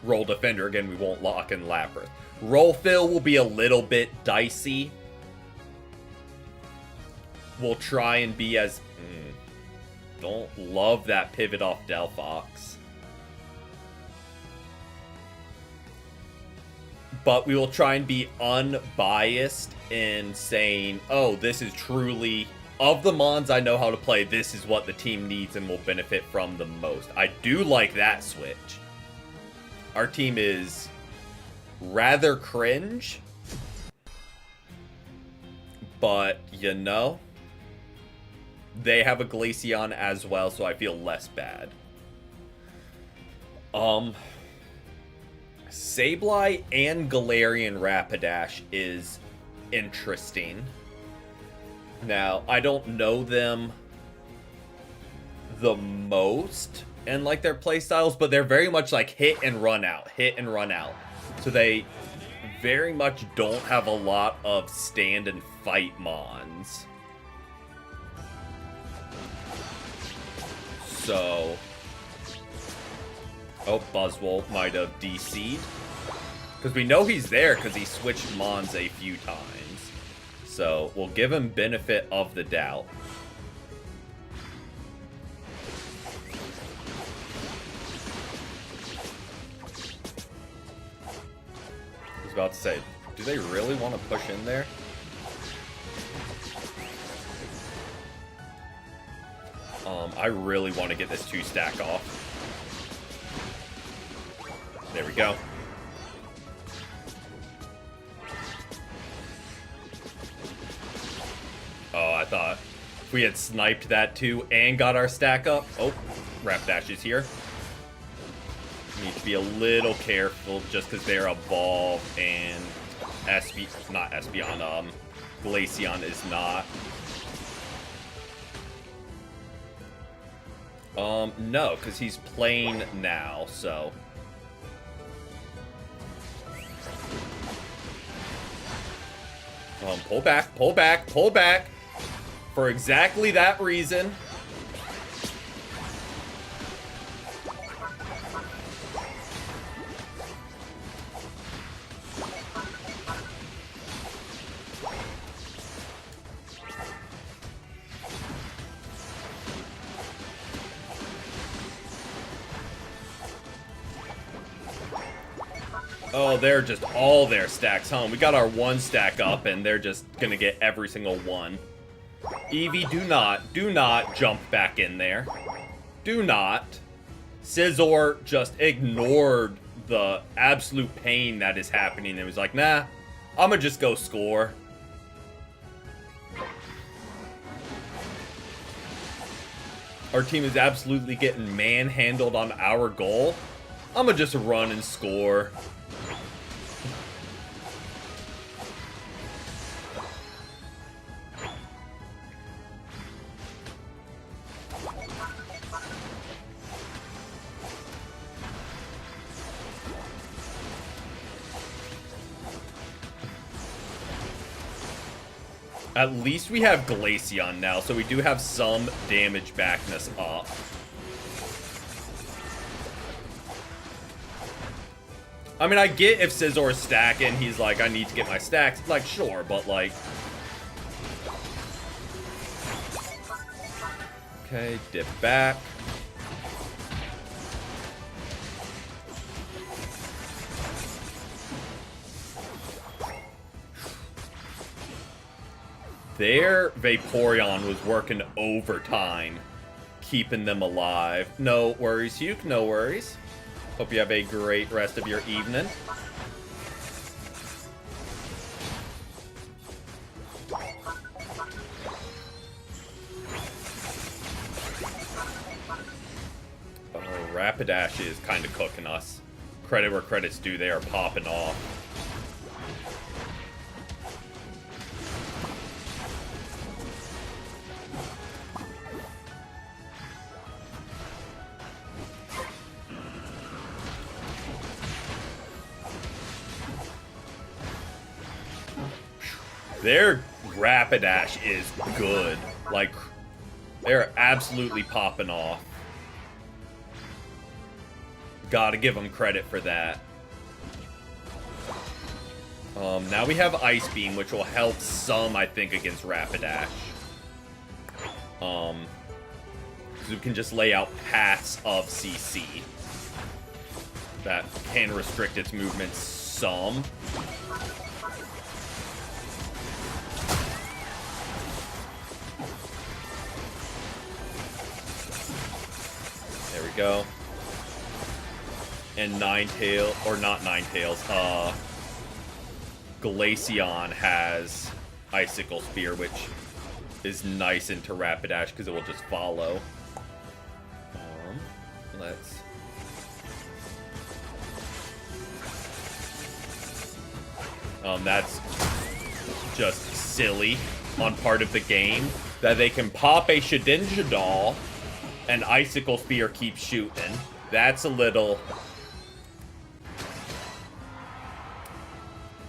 Roll defender again, we won't lock in Lapras. Roll fill will be a little bit dicey. We'll try and be as... don't love that pivot off Delphox. But we will try and be unbiased in saying, oh, this is truly... of the Mons I know how to play, this is what the team needs and will benefit from the most. I do like that switch. Our team is rather cringe. But, you know, they have a Glaceon as well, so I feel less bad. Sableye and Galarian Rapidash is interesting. Now, I don't know them the most and like their playstyles, but they're very much like hit and run out, hit and run out. So they very much don't have a lot of stand and fight mons. So, oh, Buzzwole might have DC'd. Because we know he's there because he switched mons a few times. So, we'll give him benefit of the doubt. I was about to say, do they really want to push in there? I really want to get this 2-stack off. There we go. Oh, I thought if we had sniped that too and got our stack up. Oh, Rapidash is here. Need to be a little careful just because they're evolved and Glaceon is not. No, because he's playing now, so. Pull back, pull back, pull back. For exactly that reason. Oh, they're just all their stacks home. We got our 1 stack up, and they're just gonna get every single one. Eevee, do not jump back in there. Do not. Scizor just ignored the absolute pain that is happening and was like, nah, I'ma just go score. Our team is absolutely getting manhandled on our goal. I'ma just run and score. At least we have Glaceon now, so we do have some damage backing us up. I mean, I get if Scizor's stacking, he's like, I need to get my stacks. Like, sure, but like... Okay, dip back. Their Vaporeon was working overtime, keeping them alive. No worries, Hugh, no worries. Hope you have a great rest of your evening. Oh, Rapidash is kind of cooking us. Credit where credit's due, they are popping off. Their Rapidash is good. Like, they're absolutely popping off. Gotta give them credit for that. Now we have Ice Beam, which will help some, I think, against Rapidash. Because we can just lay out paths of CC. That can restrict its movement some. There we go. And Ninetales, or not Ninetales, Glaceon has Icicle Spear, which is nice into Rapidash because it will just follow. Let's... that's just silly on part of the game that they can pop a Shedinja and Icicle Spear keeps shooting. That's a little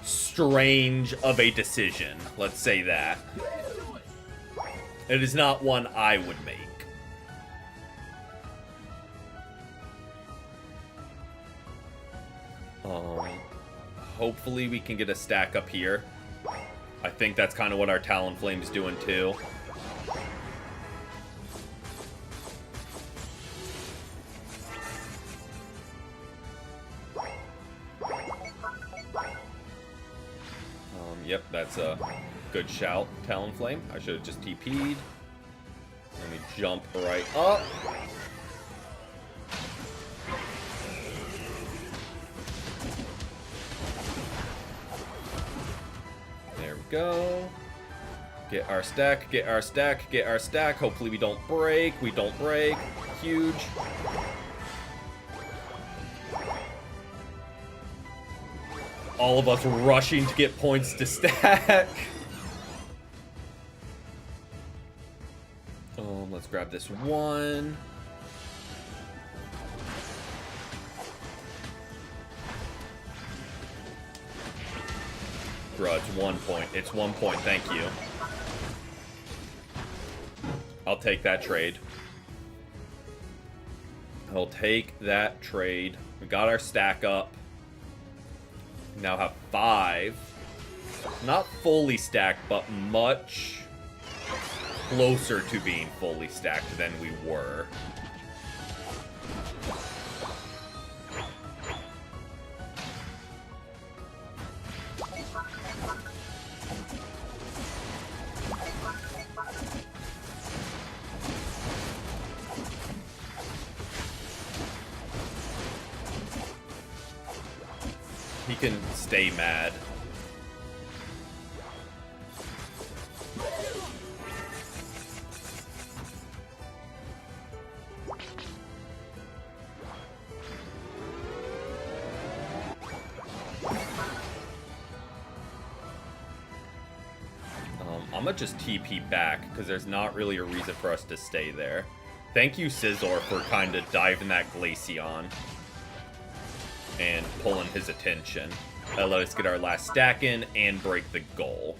strange of a decision. Let's say that. It is not one I would make. Hopefully we can get a stack up here. I think that's kind of what our Talonflame's doing too. Yep, that's a good shout, Talonflame. I should have just TP'd. Let me jump right up. There we go. Get our stack, get our stack, get our stack. Hopefully we don't break. We don't break. Huge. All of us rushing to get points to stack. Let's grab this one. Bruh, it's 1 point. It's 1 point, thank you. I'll take that trade. I'll take that trade. We got our stack up. Now have 5. Not fully stacked, but much closer to being fully stacked than we were. can stay mad. I'm gonna just TP back, because there's not really a reason for us to stay there. Thank you, Scizor, for kind of diving that Glaceon and pulling his attention. That let us get our last stack in and break the goal.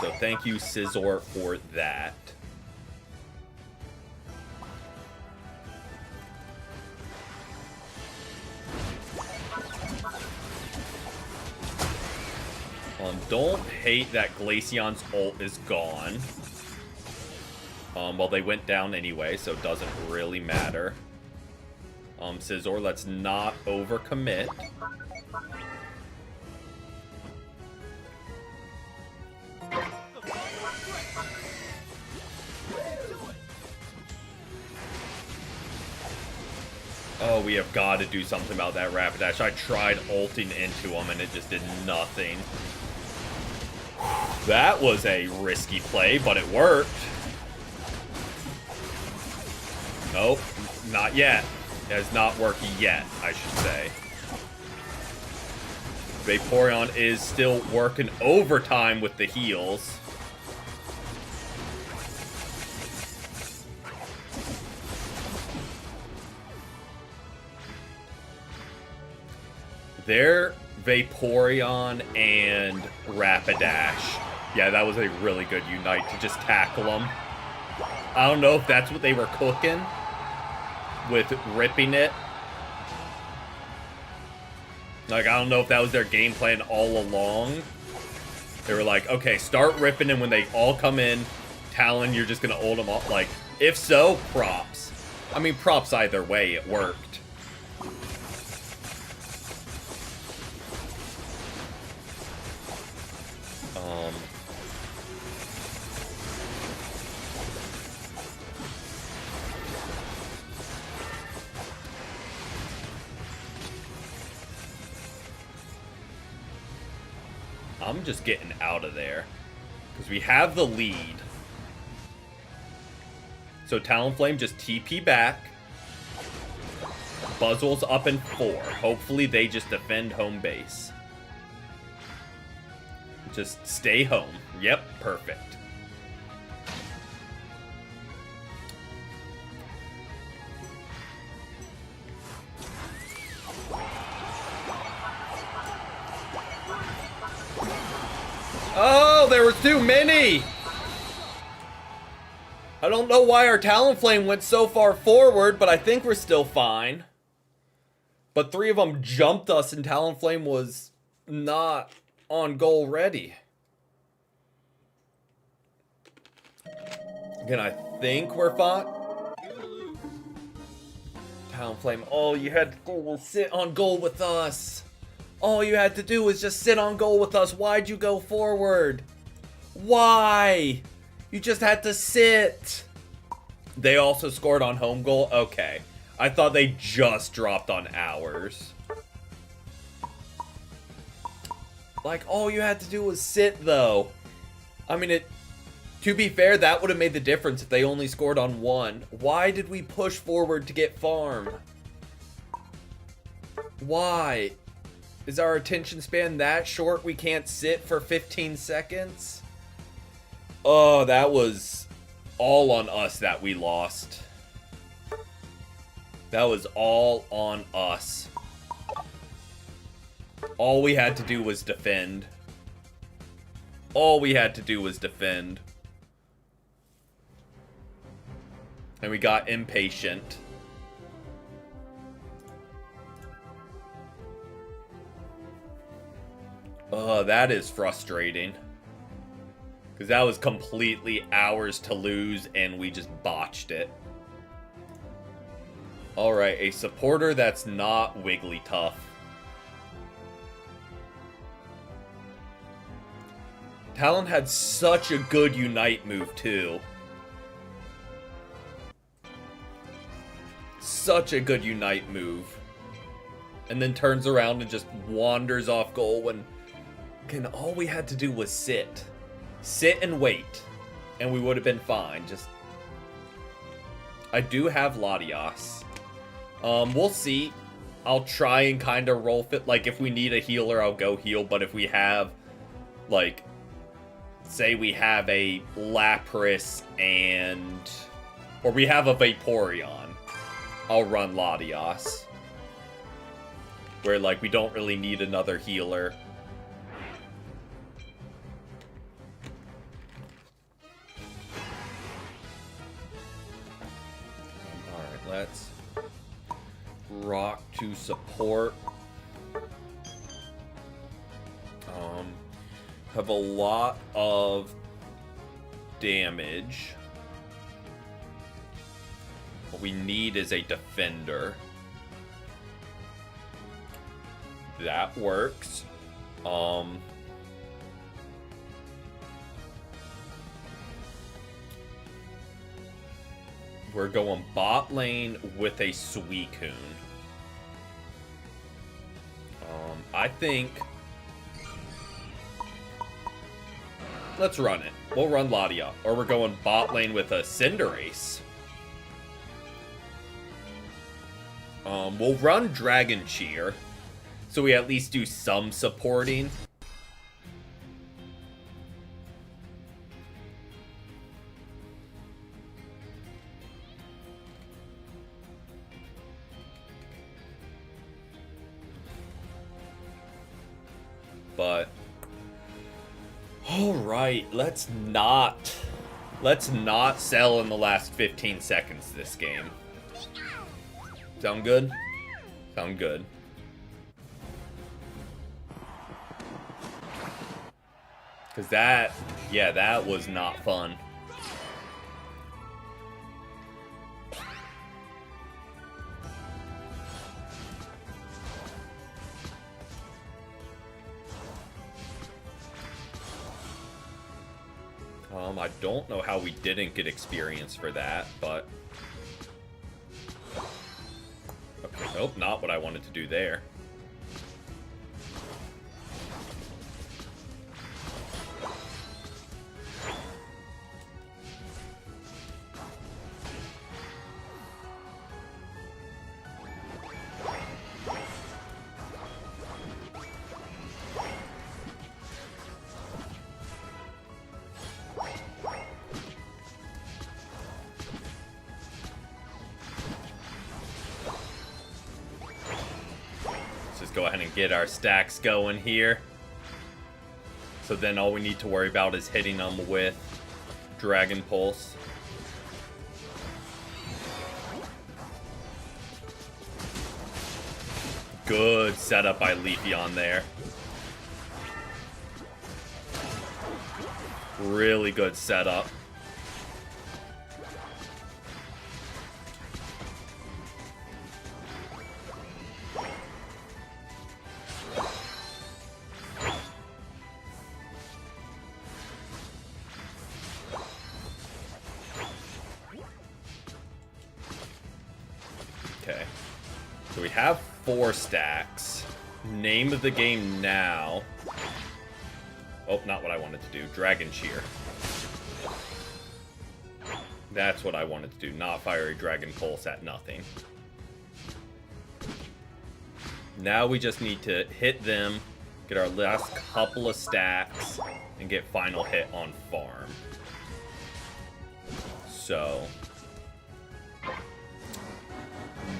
So thank you, Scizor, for that. Don't hate that Glaceon's ult is gone. Well, they went down anyway, so it doesn't really matter. Scizor, let's not overcommit. Oh, we have got to do something about that Rapidash. I tried ulting into him, and it just did nothing. That was a risky play, but it worked. Nope, not yet. It has not worked yet, I should say. Vaporeon is still working overtime with the heals. Their Vaporeon and Rapidash. Yeah, that was a really good Unite to just tackle them. I don't know if that's what they were cooking with ripping it. Like, I don't know if that was their game plan all along. They were like, okay, start ripping, and when they all come in, Talon, you're just gonna ult them all. Like, if so, props. I mean, props either way, it worked. I'm just getting out of there, because we have the lead. So Talonflame just TP back. Buzzle's up in 4. Hopefully they just defend home base. Just stay home. Yep, perfect. Oh, there was too many! I don't know why our Talonflame went so far forward, but I think we're still fine. But 3 of them jumped us, and Talonflame was not on goal ready. Again, I think we're fine. Talonflame, oh, you had to go sit on goal with us. All you had to do was just sit on goal with us. Why'd you go forward? Why? You just had to sit. They also scored on home goal? Okay. I thought they just dropped on ours. Like, all you had to do was sit, though. I mean, to be fair, that would have made the difference if they only scored on 1. Why did we push forward to get farm? Why? Is our attention span that short we can't sit for 15 seconds? Oh, that was all on us that we lost. That was all on us. All we had to do was defend. All we had to do was defend. And we got impatient. Oh, that is frustrating. Because that was completely ours to lose, and we just botched it. Alright, a supporter that's not Wigglytuff. Talon had such a good Unite move, too. Such a good Unite move. And then turns around and just wanders off goal when all we had to do was sit. Sit and wait. And we would have been fine. Just I do have Latias. We'll see. I'll try and kind of roll fit. Like, if we need a healer, I'll go heal. But if we have, like, say we have a Lapras or we have a Vaporeon, I'll run Latias. Where, like, we don't really need another healer. Alright, let's rock to support. Have a lot of damage. What we need is a defender. That works. We're going bot lane with a Suicune. I think let's run it. We'll run Latia. Or we're going bot lane with a Cinderace. We'll run Dragon Cheer. So we at least do some supporting. But alright, let's not sell in the last 15 seconds this game. Sound good? Sound good. Because that was not fun. I don't know how we didn't get experience for that, but okay, nope, not what I wanted to do there. Go ahead and get our stacks going here. So then all we need to worry about is hitting them with Dragon Pulse. Good setup by Leafeon there. Really good setup. Okay, so we have 4 stacks. Name of the game now. Oh, not what I wanted to do. Dragon Cheer. That's what I wanted to do. Not Fiery Dragon Pulse at nothing. Now we just need to hit them, get our last couple of stacks, and get final hit on farm. So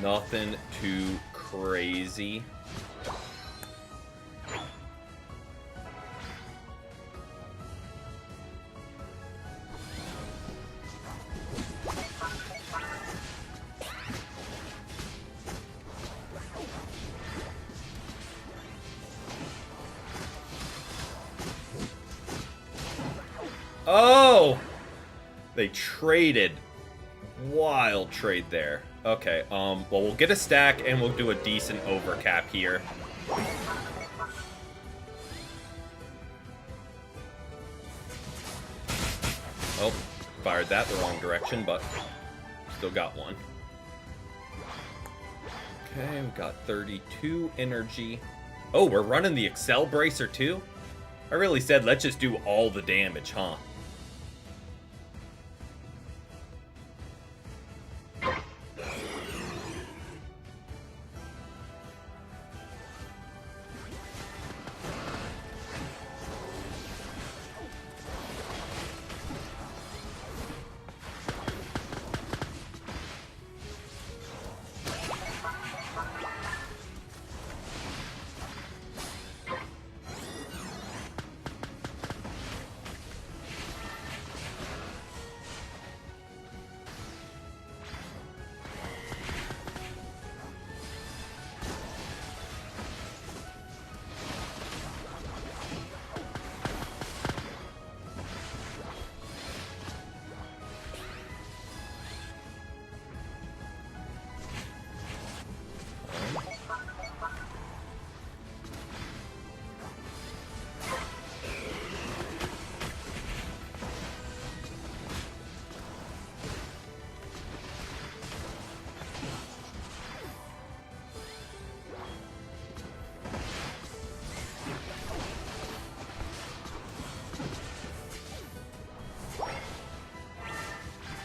nothing too crazy. Oh! They traded. Wild trade there. Okay, well, we'll get a stack and we'll do a decent overcap here. Oh, fired that the wrong direction, but still got one. Okay, we got 32 energy. Oh, we're running the Excel Bracer too? I really said let's just do all the damage, huh?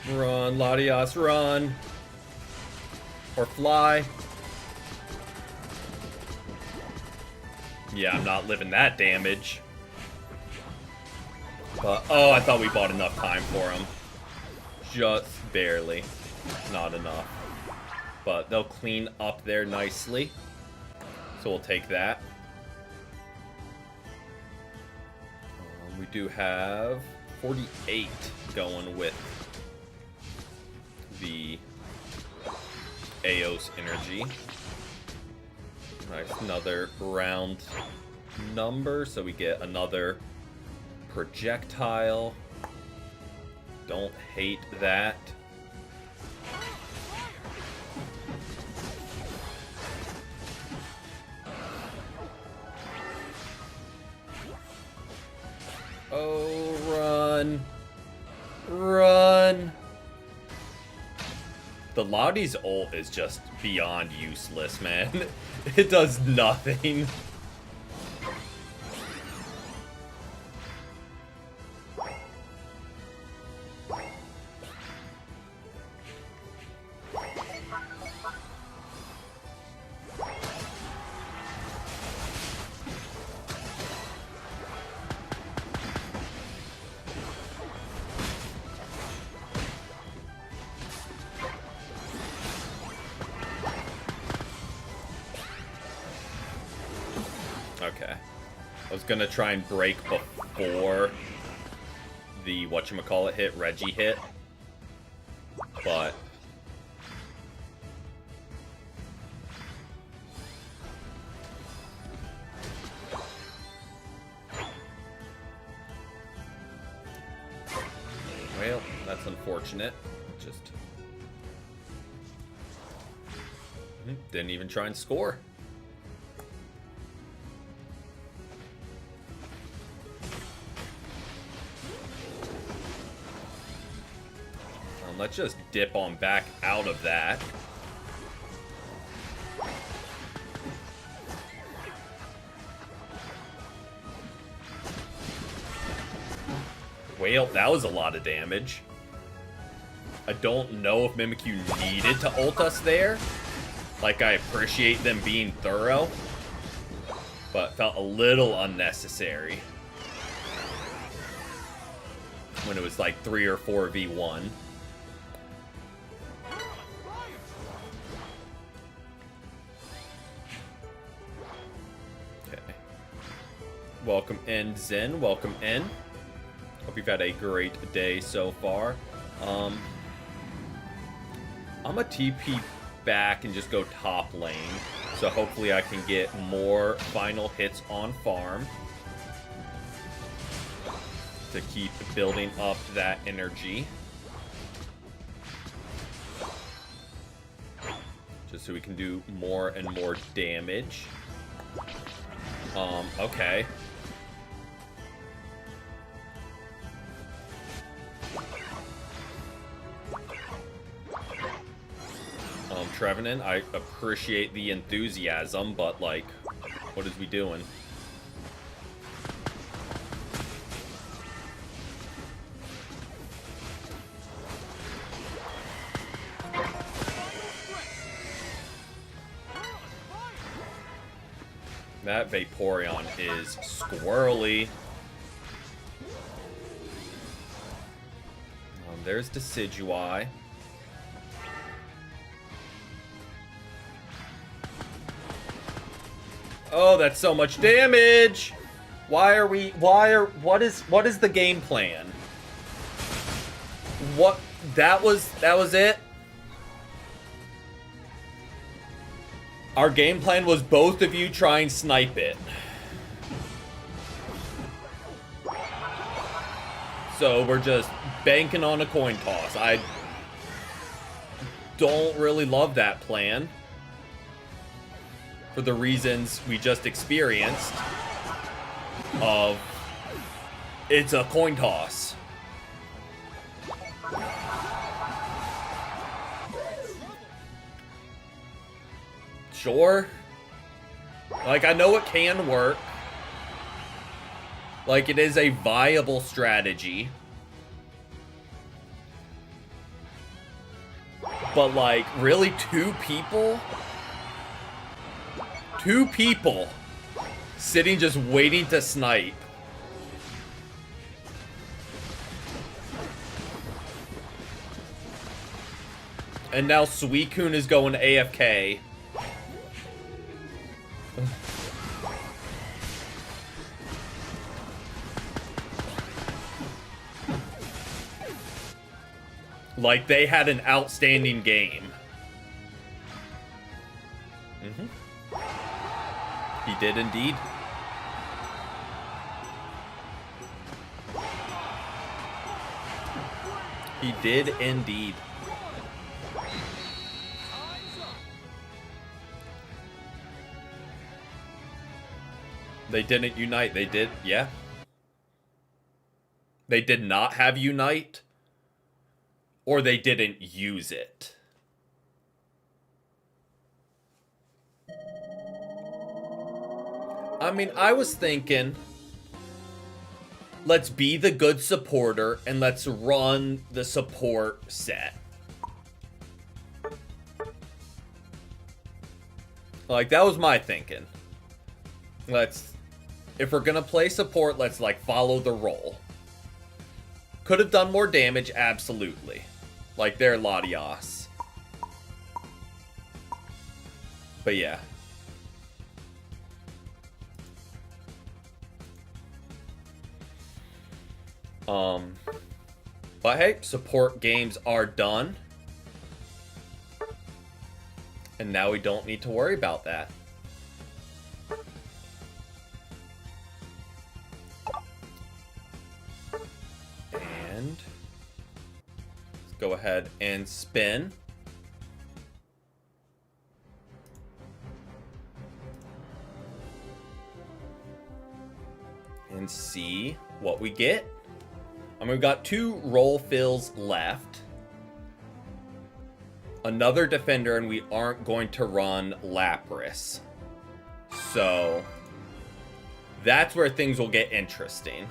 Run, Latias, run! Or fly. Yeah, I'm not living that damage. But, oh, I thought we bought enough time for him. Just barely. Not enough. But they'll clean up there nicely. So we'll take that. We do have 48 going with the Aos energy. Nice, another round number, so we get another projectile. Don't hate that. Oh, run. Run. The Lottie's ult is just beyond useless, man. It does nothing. Okay. I was gonna try and break before the whatchamacallit hit, Reggie hit. But well, that's unfortunate. Just didn't even try and score. Let's just dip on back out of that. Well, that was a lot of damage. I don't know if Mimikyu needed to ult us there. Like, I appreciate them being thorough, but felt a little unnecessary when it was like 3 or 4v1. Welcome in, Zen. Welcome in. Hope you've had a great day so far. I'm a TP back and just go top lane. So hopefully I can get more final hits on farm to keep building up that energy. Just so we can do more and more damage. Okay. Trevenant. I appreciate the enthusiasm, but, like, what is we doing? That Vaporeon is squirrely. There's Decidueye. Oh, that's so much damage! What is the game plan? What, that was it? Our game plan was both of you try and snipe it. So we're just banking on a coin toss. I don't really love that plan. For the reasons we just experienced. Of, it's a coin toss. Sure. Like, I know it can work. Like, it is a viable strategy. But, like, really, two people? Two people sitting just waiting to snipe. And now Suicune is going AFK. Like, they had an outstanding game. He did indeed. He did indeed. They didn't unite. They did, yeah. They did not have unite. Or they didn't use it. I mean, I was thinking, let's be the good supporter and let's run the support set. Like, that was my thinking. If we're gonna play support, let's, like, follow the role. Could have done more damage, absolutely. Like, they're Latias. But yeah. But hey, support games are done. And now we don't need to worry about that. And let's go ahead and spin. And see what we get. I mean, we've got 2 roll fills left. Another defender, and we aren't going to run Lapras. So, that's where things will get interesting.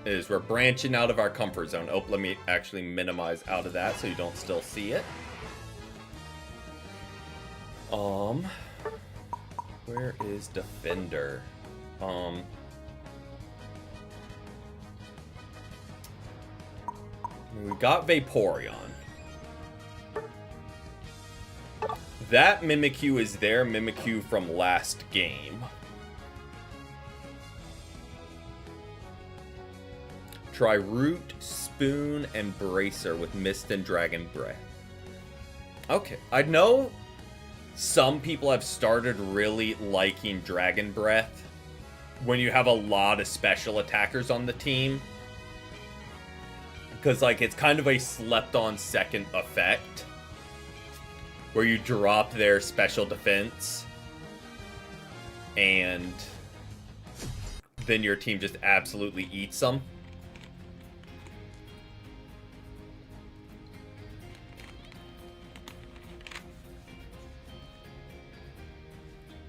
We're branching out of our comfort zone. Oh, let me actually minimize out of that so you don't still see it. Where is defender? We got Vaporeon. That Mimikyu is their Mimikyu from last game. Try Root, Spoon, and Bracer with Mist and Dragon Breath. Okay, I know some people have started really liking Dragon Breath when you have a lot of special attackers on the team. Because, like, it's kind of a slept-on second effect. Where you drop their special defense. And then your team just absolutely eats them.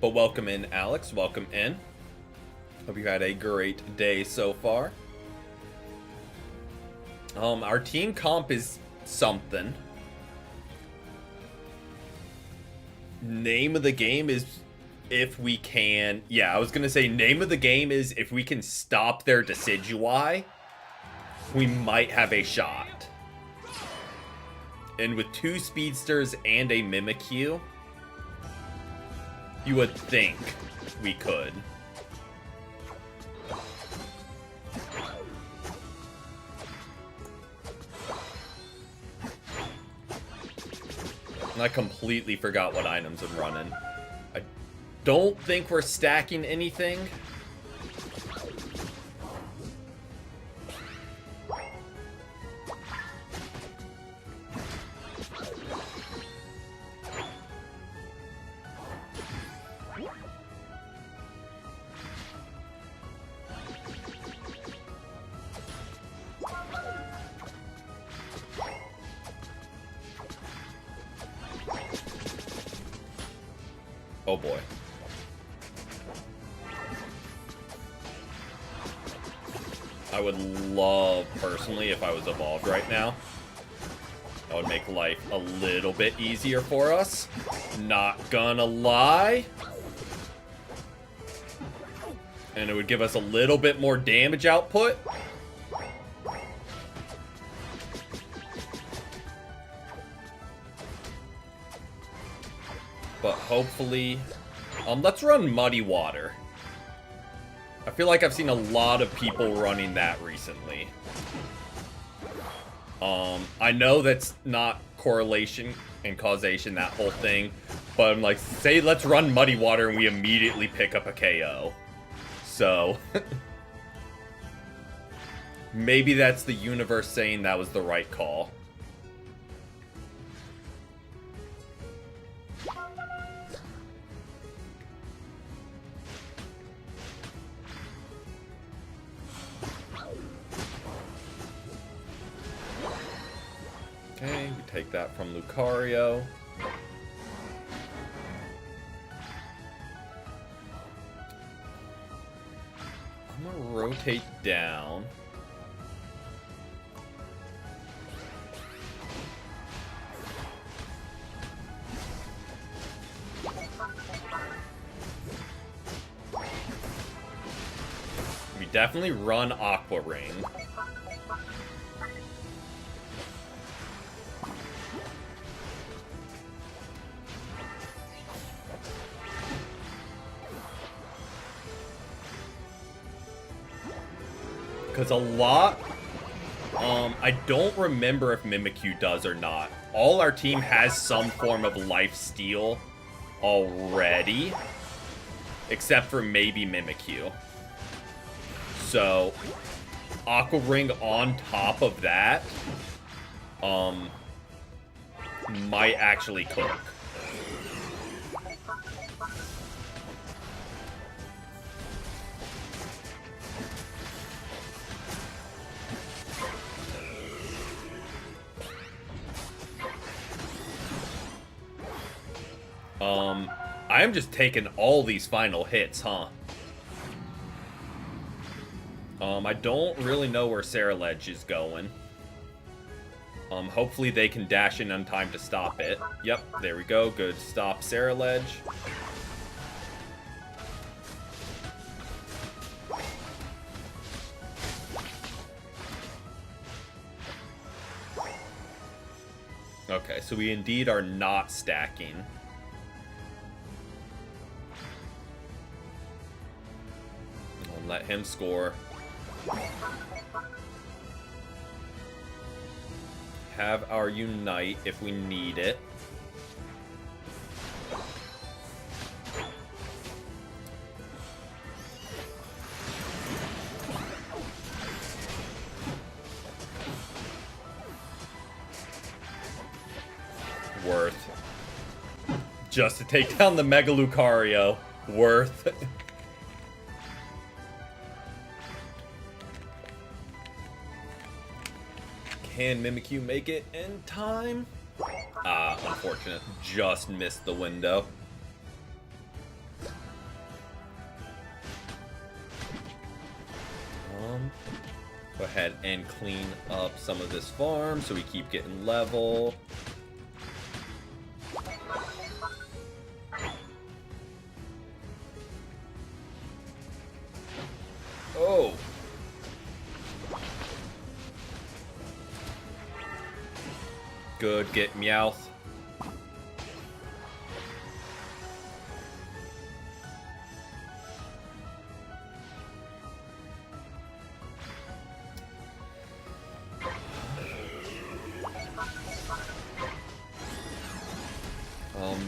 But welcome in, Alex. Welcome in. Hope you had a great day so far. Our team comp is something. Name of the game is if we can... Yeah, I was going to say name of the game is if we can stop their Decidueye, we might have a shot. And with 2 Speedsters and a Mimikyu, you would think we could. And I completely forgot what items I'm running. I don't think we're stacking anything. Oh boy. I would love, personally, if I was evolved right now. That would make life a little bit easier for us. Not gonna lie. And it would give us a little bit more damage output. But hopefully... let's run Muddy Water. I feel like I've seen a lot of people running that recently. I know that's not correlation and causation, that whole thing. But I'm like, say let's run Muddy Water and we immediately pick up a KO. So... maybe that's the universe saying that was the right call. Okay, we take that from Lucario. I'm gonna rotate down. We definitely run Aqua Ring. Because a lot... I don't remember if Mimikyu does or not. All our team has some form of life steal already. Except for maybe Mimikyu. So, Aqua Ring on top of that might actually cook. I'm just taking all these final hits, huh? I don't really know where Ceruledge is going. Hopefully they can dash in on time to stop it. Yep, there we go. Good stop, Ceruledge. Okay, so we indeed are not stacking. I'll let him score. Have our Unite if we need it. Worth. Just to take down the Mega Lucario. Worth. Can Mimikyu make it in time? Ah, unfortunate. Just missed the window. Go ahead and clean up some of this farm so we keep getting level. Oh! Good, get Meowth.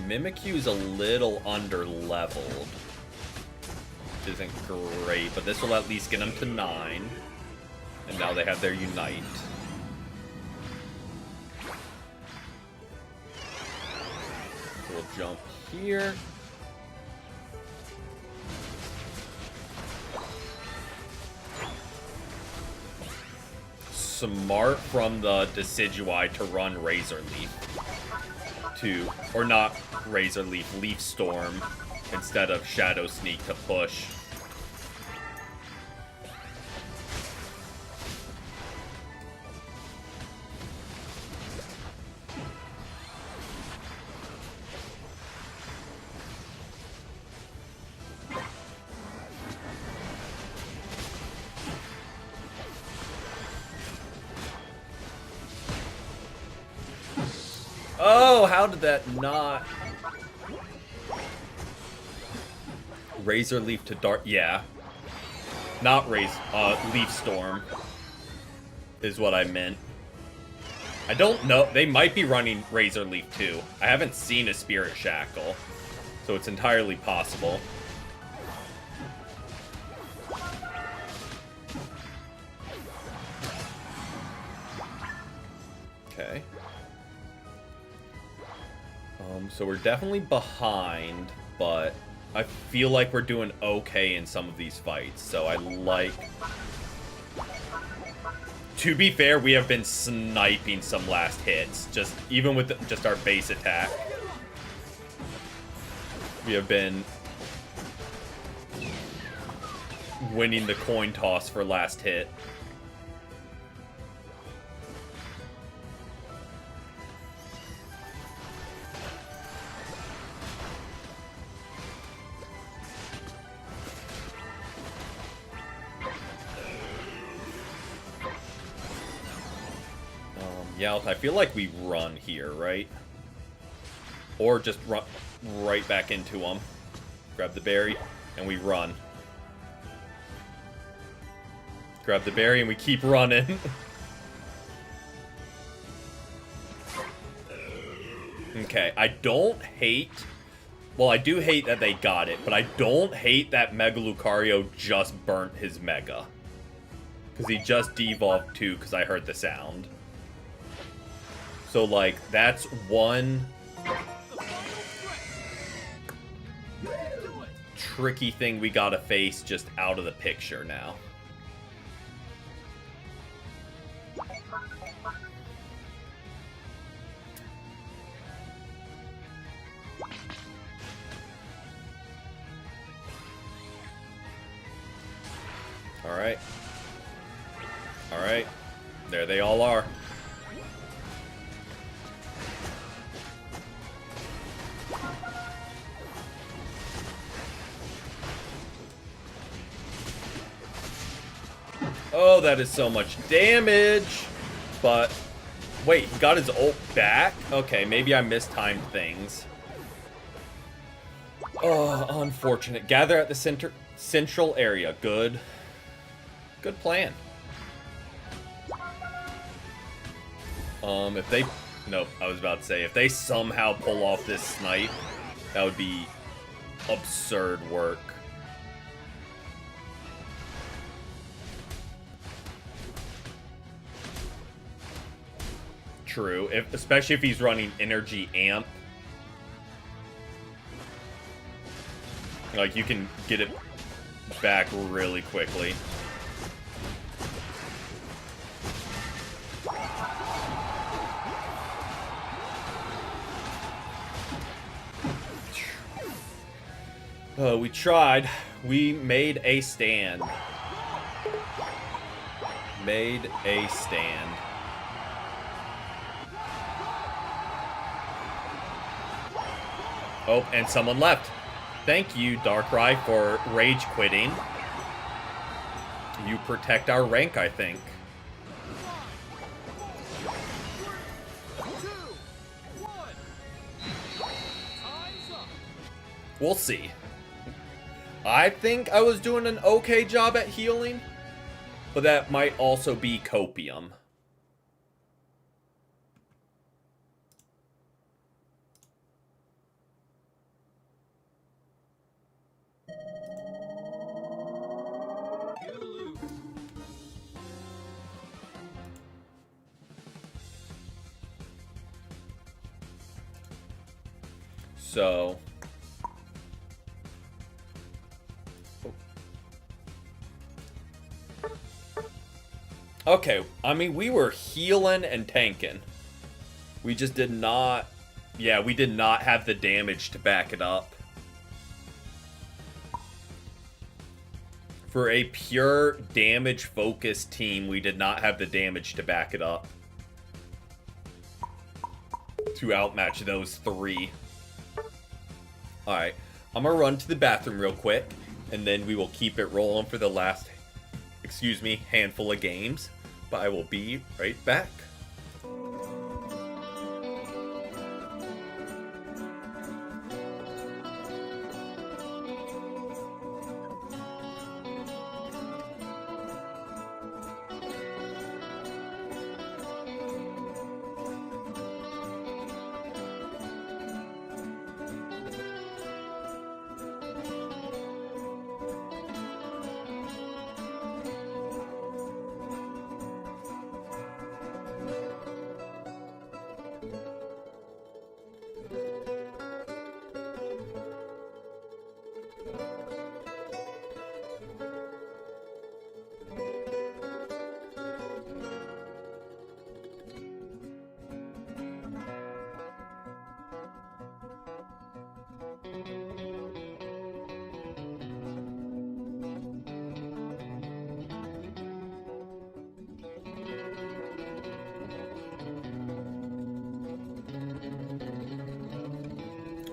Mimikyu's a little under-leveled. Which isn't great, but this will at least get them to 9. And now they have their Unite. So we'll jump here. Smart from the Decidueye to run Razor Leaf. Or not Razor Leaf, Leaf Storm instead of Shadow Sneak to push. Oh, how did that not? Razor Leaf to Dart. Yeah. Not Leaf Storm is what I meant. I don't know. They might be running Razor Leaf too. I haven't seen a Spirit Shackle, so it's entirely possible. Okay. So we're definitely behind, but I feel like we're doing okay in some of these fights. So I like... To be fair, we have been sniping some last hits, even with just our base attack. We have been winning the coin toss for last hit. Yeah, I feel like we run here, right? Or just run right back into them. Grab the berry, and we run. Grab the berry, and we keep running. Okay, I don't hate... Well, I do hate that they got it, but I don't hate that Mega Lucario just burnt his Mega. Because he just devolved too, because I heard the sound. So, like, that's one tricky thing we gotta face just out of the picture now. Alright. Alright. There they all are. Oh, that is so much damage. But, wait, he got his ult back? Okay, maybe I mistimed things. Oh, unfortunate. Gather at the central area. Good. Good plan. If they... Nope, I was about to say, if they somehow pull off this snipe, that would be absurd work. True, especially if he's running Energy Amp. Like, you can get it back really quickly. We tried. We made a stand. made a stand. Oh, and someone left. Thank you, Darkrai, for rage quitting. You protect our rank, I think. We'll see. I think I was doing an okay job at healing, but that might also be copium. So, okay, I mean, we were healing and tanking. We just did not, yeah, we did not have the damage to back it up. For a pure damage-focused team, we did not have the damage to back it up. To outmatch those three. Alright, I'm gonna run to the bathroom real quick, and then we will keep it rolling for the last, handful of games. But I will be right back.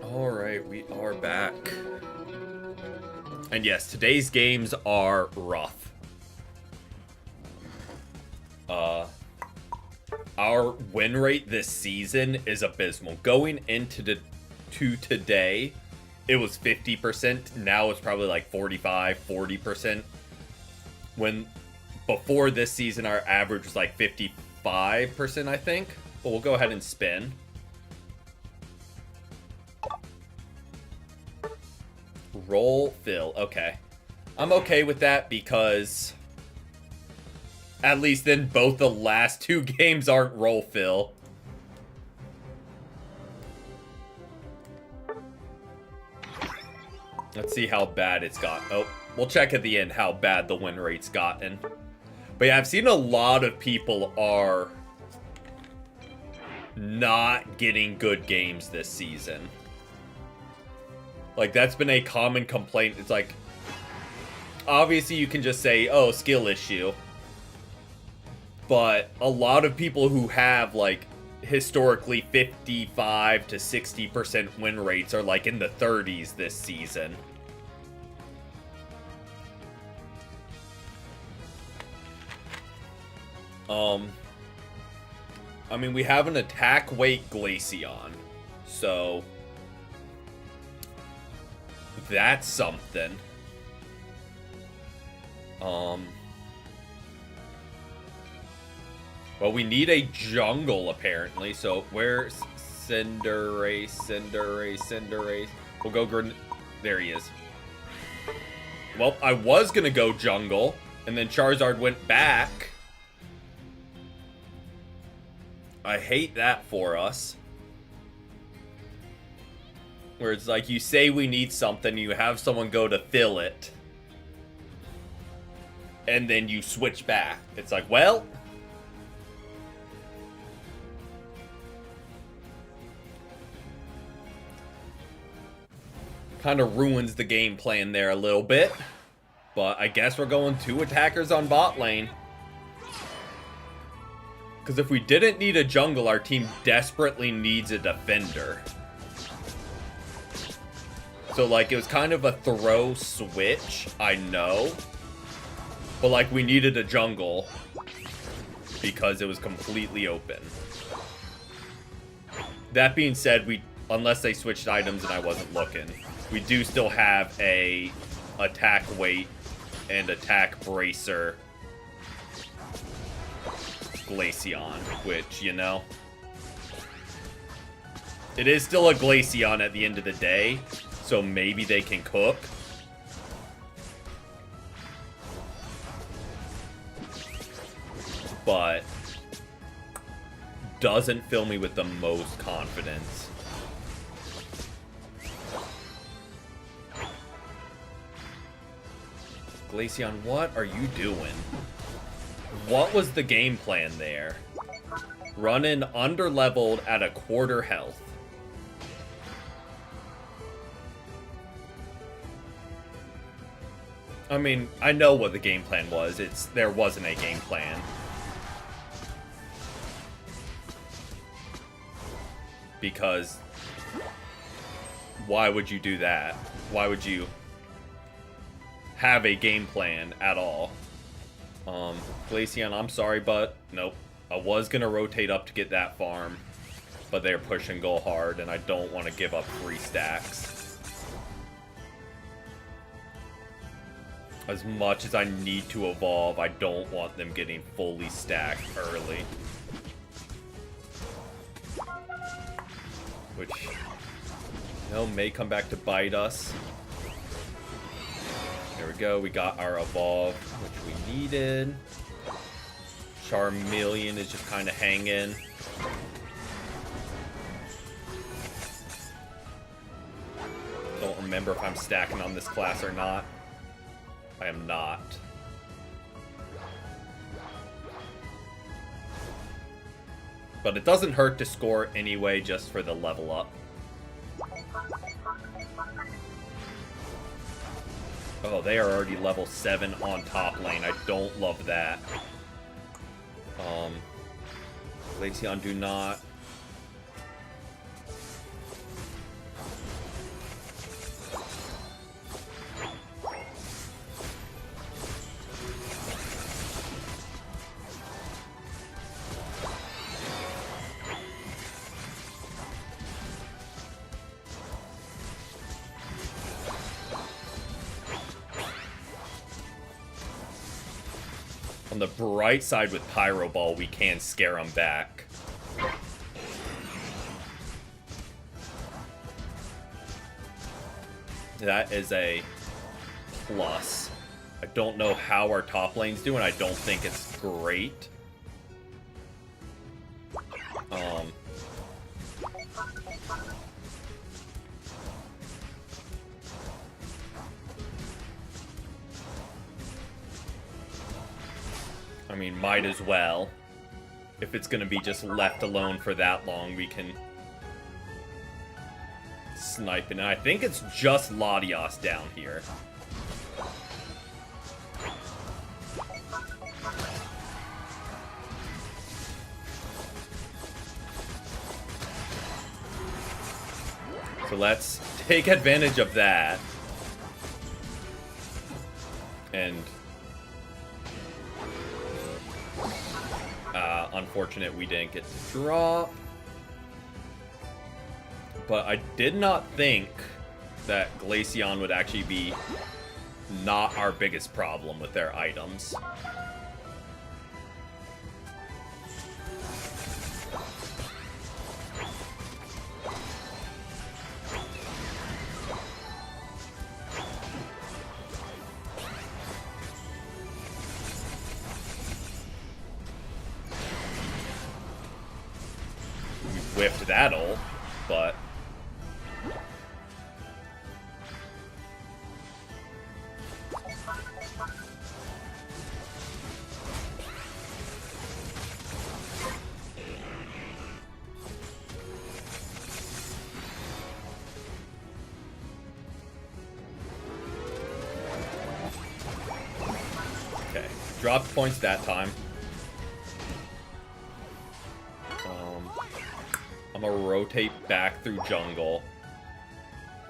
Alright, we are back. And yes, today's games are rough. Our win rate this season is abysmal. Going into today, it was 50%. Now it's probably like 45, 40%. When before this season, our average was like 55%, I think. But we'll go ahead and spin. Roll fill. Okay. I'm okay with that because at least then both the last two games aren't roll fill. Let's see how bad it's got. Oh, we'll check at the end how bad the win rate's gotten. But yeah, I've seen a lot of people are not getting good games this season. Like, that's been a common complaint. It's like, obviously you can just say, oh, skill issue. But a lot of people who have, like, historically 55 to 60% win rates are, like, in the 30s this season. I mean, we have an attack weight Glaceon. So that's something. Well, we need a jungle, apparently. So, where's Cinderace? We'll go... There he is. Well, I was gonna go jungle, and then Charizard went back. I hate that for us. Where it's like, you say we need something, you have someone go to fill it. And then you switch back. It's like, well... kind of ruins the game plan there a little bit. But I guess we're going two attackers on bot lane. Because if we didn't need a jungle, our team desperately needs a defender. So, like, it was kind of a throw switch, I know. But, like, we needed a jungle because it was completely open. That being said, unless they switched items and I wasn't looking, we do still have a attack weight and attack bracer Glaceon, which, you know, it is still a Glaceon at the end of the day, so maybe they can cook. But doesn't fill me with the most confidence. Glaceon, what are you doing? What was the game plan there? Running underleveled at a quarter health. I mean, I know what the game plan was. There wasn't a game plan. Because why would you do that? Why would you have a game plan at all? Glaceon, I'm sorry, but nope. I was gonna rotate up to get that farm, but they're pushing go hard, and I don't want to give up 3 stacks. As much as I need to evolve, I don't want them getting fully stacked early. Which, you know, may come back to bite us. There we go, we got our evolve, which we needed. Charmeleon is just kind of hanging. Don't remember if I'm stacking on this class or not. I am not. But it doesn't hurt to score anyway, just for the level up. Oh, they are already level 7 on top lane. I don't love that. Glaceon, do not. On the bright side with Pyro Ball, we can scare them back. That is a plus. I don't know how our top lane's doing. I don't think it's great. I mean, might as well. If it's gonna be just left alone for that long, we can snipe it. And I think it's just Latios down here. So let's take advantage of that. And unfortunate we didn't get to drop. But I did not think that Glaceon would actually be not our biggest problem with their items. Whiffed that ult, but okay, dropped points that time. rotate back through jungle.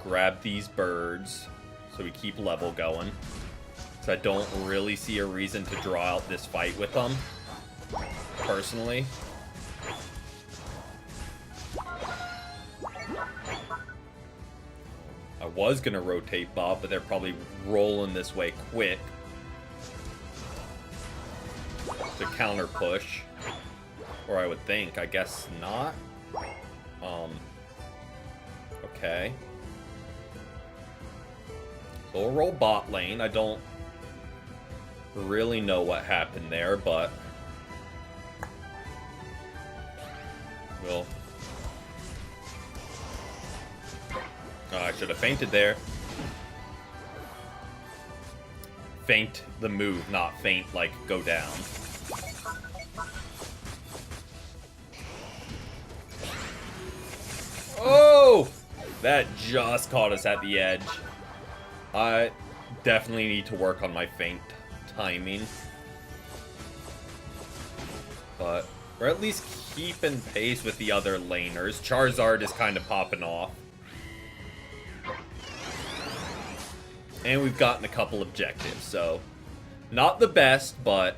Grab these birds so we keep level going. So I don't really see a reason to draw out this fight with them, personally. I was gonna rotate Bob, but they're probably rolling this way quick to counter push. Or I would think. I guess not. Okay. So we'll roll bot lane. I don't really know what happened there, but we'll... Oh, I should have fainted there. Feint the move, not feint like go down. Oh! That just caught us at the edge. I definitely need to work on my feint timing. But we're at least keeping pace with the other laners. Charizard is kind of popping off. And we've gotten a couple objectives, so not the best, but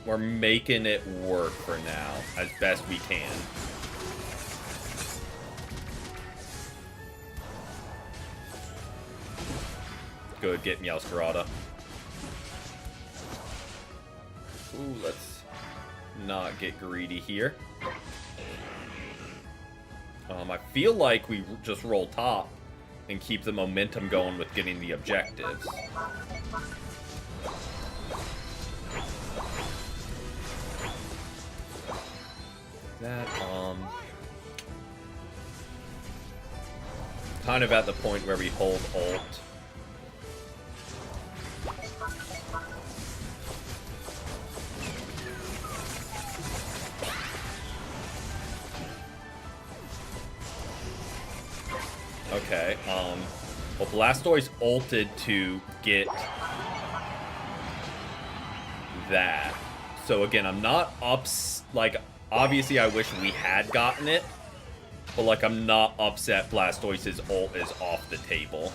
we're making it work for now as best we can. Good, get Meowscarada. Ooh, let's not get greedy here. I feel like we just roll top and keep the momentum going with getting the objectives. That, kind of at the point where we hold ult. Okay, well, Blastoise ulted to get that. So again, I'm not like, obviously I wish we had gotten it, but like, I'm not upset Blastoise's ult is off the table.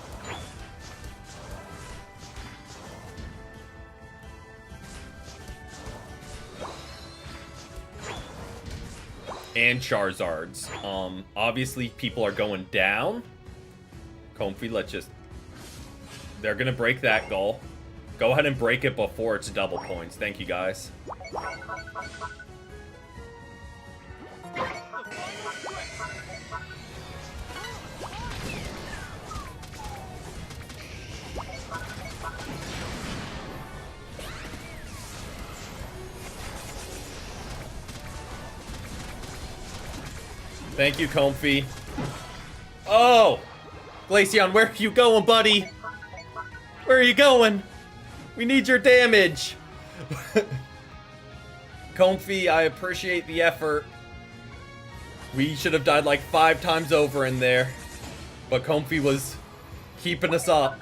And Charizard's. Obviously people are going down. Comfy, let's just... They're gonna break that goal. Go ahead and break it before it's double points. Thank you, guys. Thank you, Comfy. Oh! Glaceon, where are you going, buddy? Where are you going? We need your damage. Comfy, I appreciate the effort. We should have died like 5 times over in there. But Comfy was keeping us up.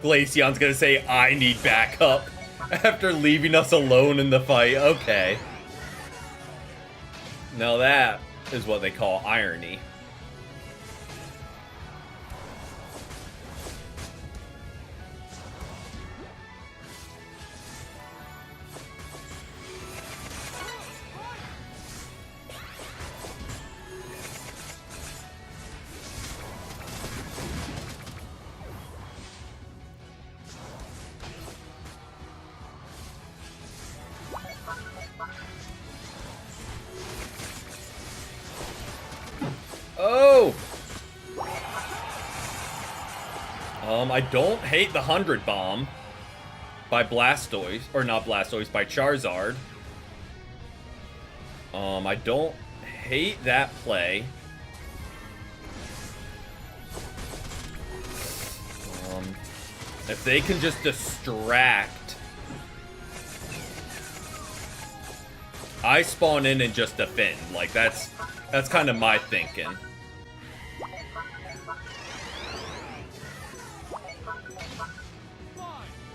Glaceon's gonna say, I need backup. After leaving us alone in the fight. Okay. Now that is what they call irony. Oh! I don't hate the 100 bomb by Blastoise, or not Blastoise, by Charizard. I don't hate that play. If they can just distract, I spawn in and just defend. Like, that's kind of my thinking.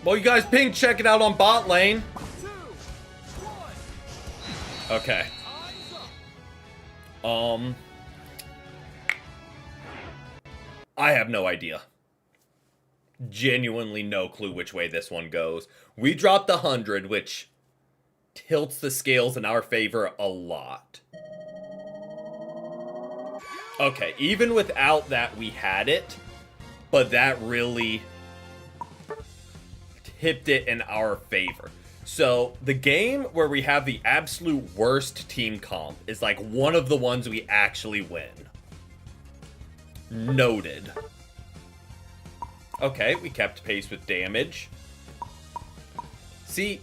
Well, you guys ping, check it out on bot lane. Okay. Um, I have no idea. Genuinely no clue which way this one goes. We dropped 100, which tilts the scales in our favor a lot. Okay, even without that, we had it, but that really tipped it in our favor. So the game where we have the absolute worst team comp is like one of the ones we actually win. Noted. Okay, we kept pace with damage. See,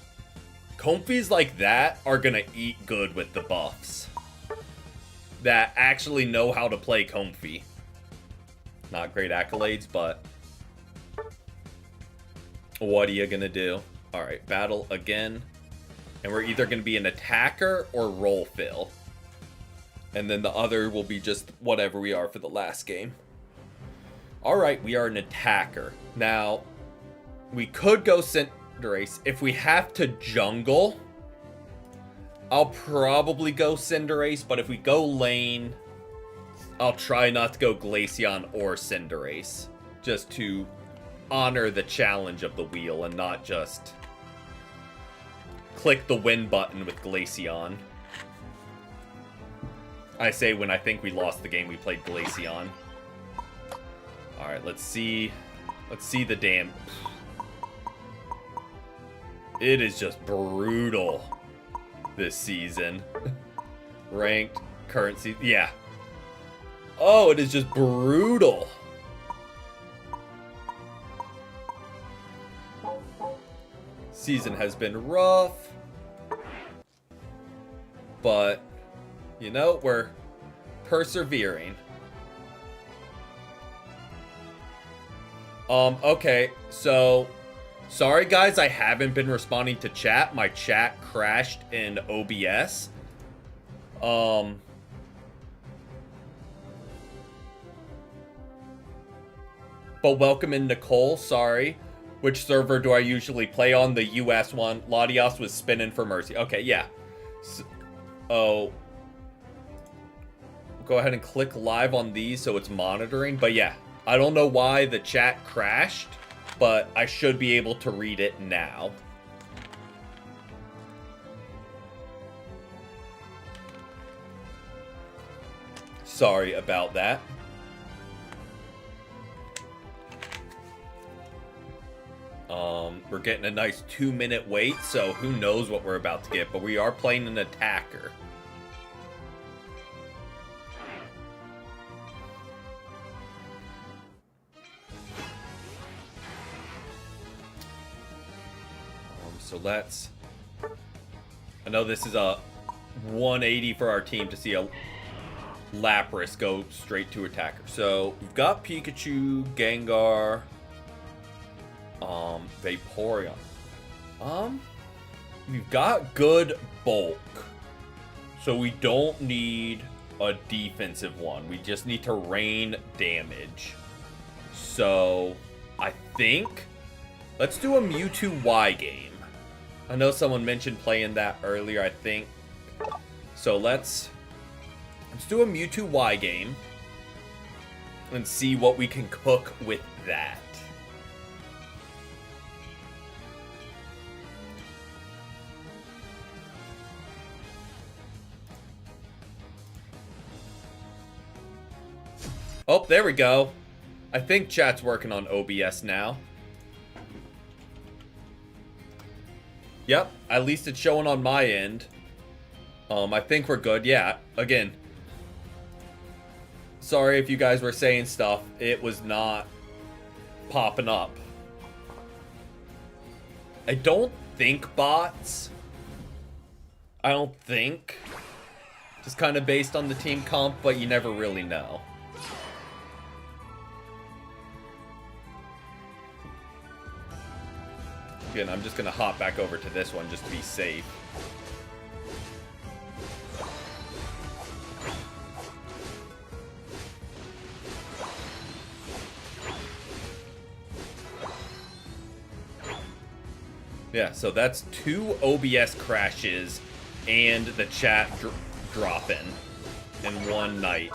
Comfies like that are gonna eat good with the buffs. That actually know how to play Comfy. Not great accolades, but what are you gonna do? Alright, battle again. And we're either gonna be an attacker or roll fill. And then the other will be just whatever we are for the last game. Alright, we are an attacker. Now, we could go Cinderace. If we have to jungle, I'll probably go Cinderace. But if we go lane, I'll try not to go Glaceon or Cinderace. Just to honor the challenge of the wheel and not just click the win button with Glaceon. I say when I think we lost the game we played Glaceon. Alright, let's see the damn... It is just brutal this season. Ranked, currency, yeah. Oh, it is just brutal. Season has been rough. But, you know, we're persevering. Okay, so sorry guys, I haven't been responding to chat. My chat crashed in OBS. But welcome in Nicole, sorry. Which server do I usually play on? The US one. Latios was spinning for Mercy. Okay, yeah. So, go ahead and click live on these so it's monitoring. But yeah, I don't know why the chat crashed, but I should be able to read it now. Sorry about that. We're getting a nice 2-minute wait, so who knows what we're about to get, but we are playing an attacker. So let's... I know this is a 180 for our team to see a Lapras go straight to attacker. So we've got Pikachu, Gengar, Vaporeon. We've got good bulk. So we don't need a defensive one. We just need to rain damage. So I think let's do a Mewtwo Y game. I know someone mentioned playing that earlier, I think. So let's do a Mewtwo Y game and see what we can cook with that. Oh, there we go. I think chat's working on OBS now. Yep, at least it's showing on my end. I think we're good. Yeah, again, sorry if you guys were saying stuff. It was not popping up. I don't think bots. I don't think. Just kind of based on the team comp, but you never really know. Again, I'm just going to hop back over to this one just to be safe. Yeah, so that's 2 OBS crashes and the chat dropping. in one night.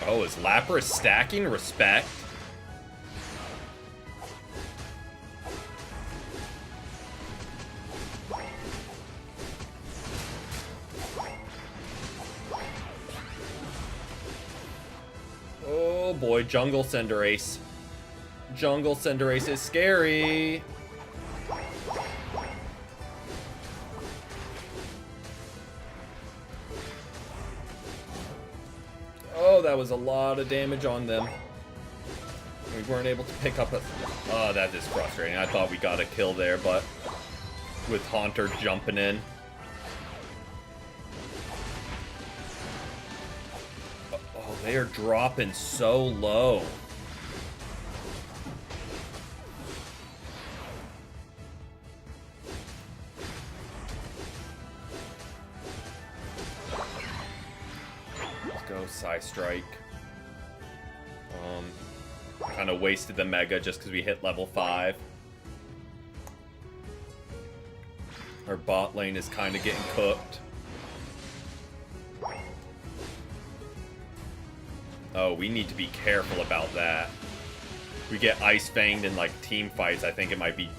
Oh, is Lapras stacking? Respect. Oh boy, Jungle Cinderace. Jungle Cinderace is scary. Oh, that was a lot of damage on them. We weren't able to pick up a... Oh, that is frustrating. I thought we got a kill there, but with Haunter jumping in. Oh, they are dropping so low. Let's go Psy Strike. Kind of wasted the Mega just because we hit level 5. Our bot lane is kind of getting cooked. Oh, we need to be careful about that. We get Ice Fanged in like team fights, I think it might be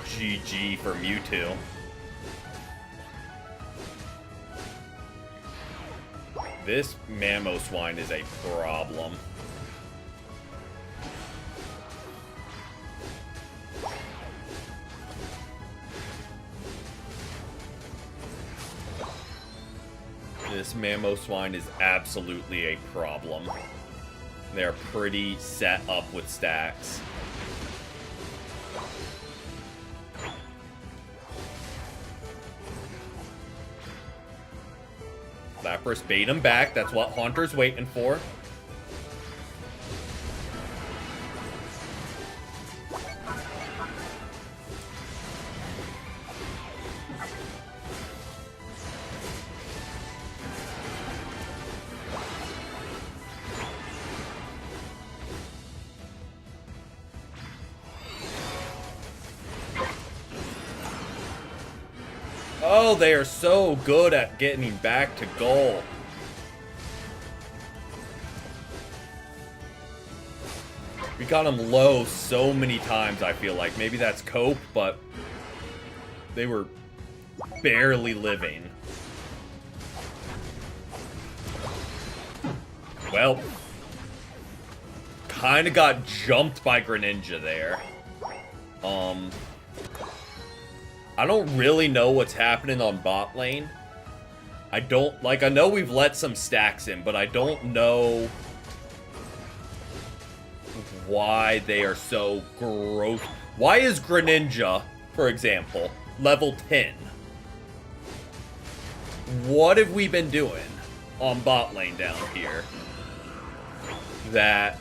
GG for Mewtwo. This Mamoswine is a problem. This Mamoswine is absolutely a problem. They're pretty set up with stacks. Lapras bait him back. That's what Haunter's waiting for. Oh, they are so good at getting back to goal. We got them low so many times, I feel like. Maybe that's cope, but they were barely living. Well, kind of got jumped by Greninja there. I don't really know what's happening on bot lane. I know we've let some stacks in, but I don't know why they are so gross. Why is Greninja, for example, level 10? What have we been doing on bot lane down here that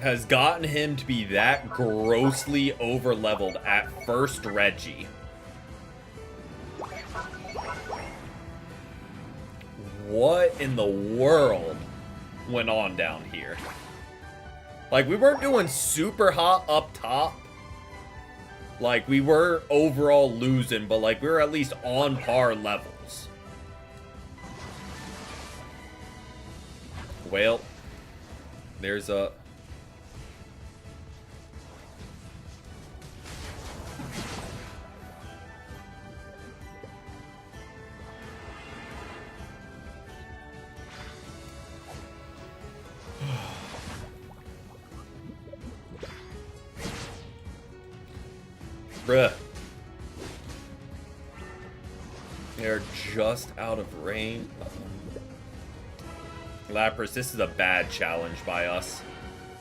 has gotten him to be that grossly over-leveled at first Reggie? What in the world went on down here? Like, we weren't doing super hot up top. Like, we were overall losing, but, like, we were at least on par levels. Well, there's a... Bruh. They're just out of range. Lapras, this is a bad challenge by us.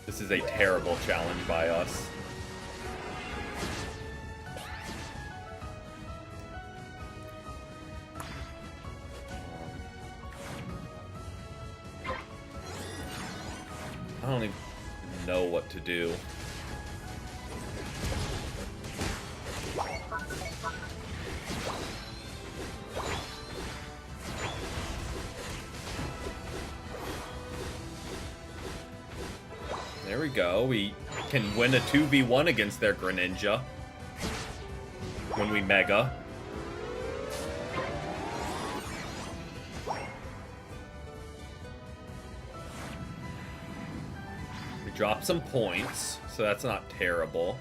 This is a terrible challenge by us. I don't even know what to do. There we go. We can win a 2v1 against their Greninja when we Mega. We drop some points, so that's not terrible.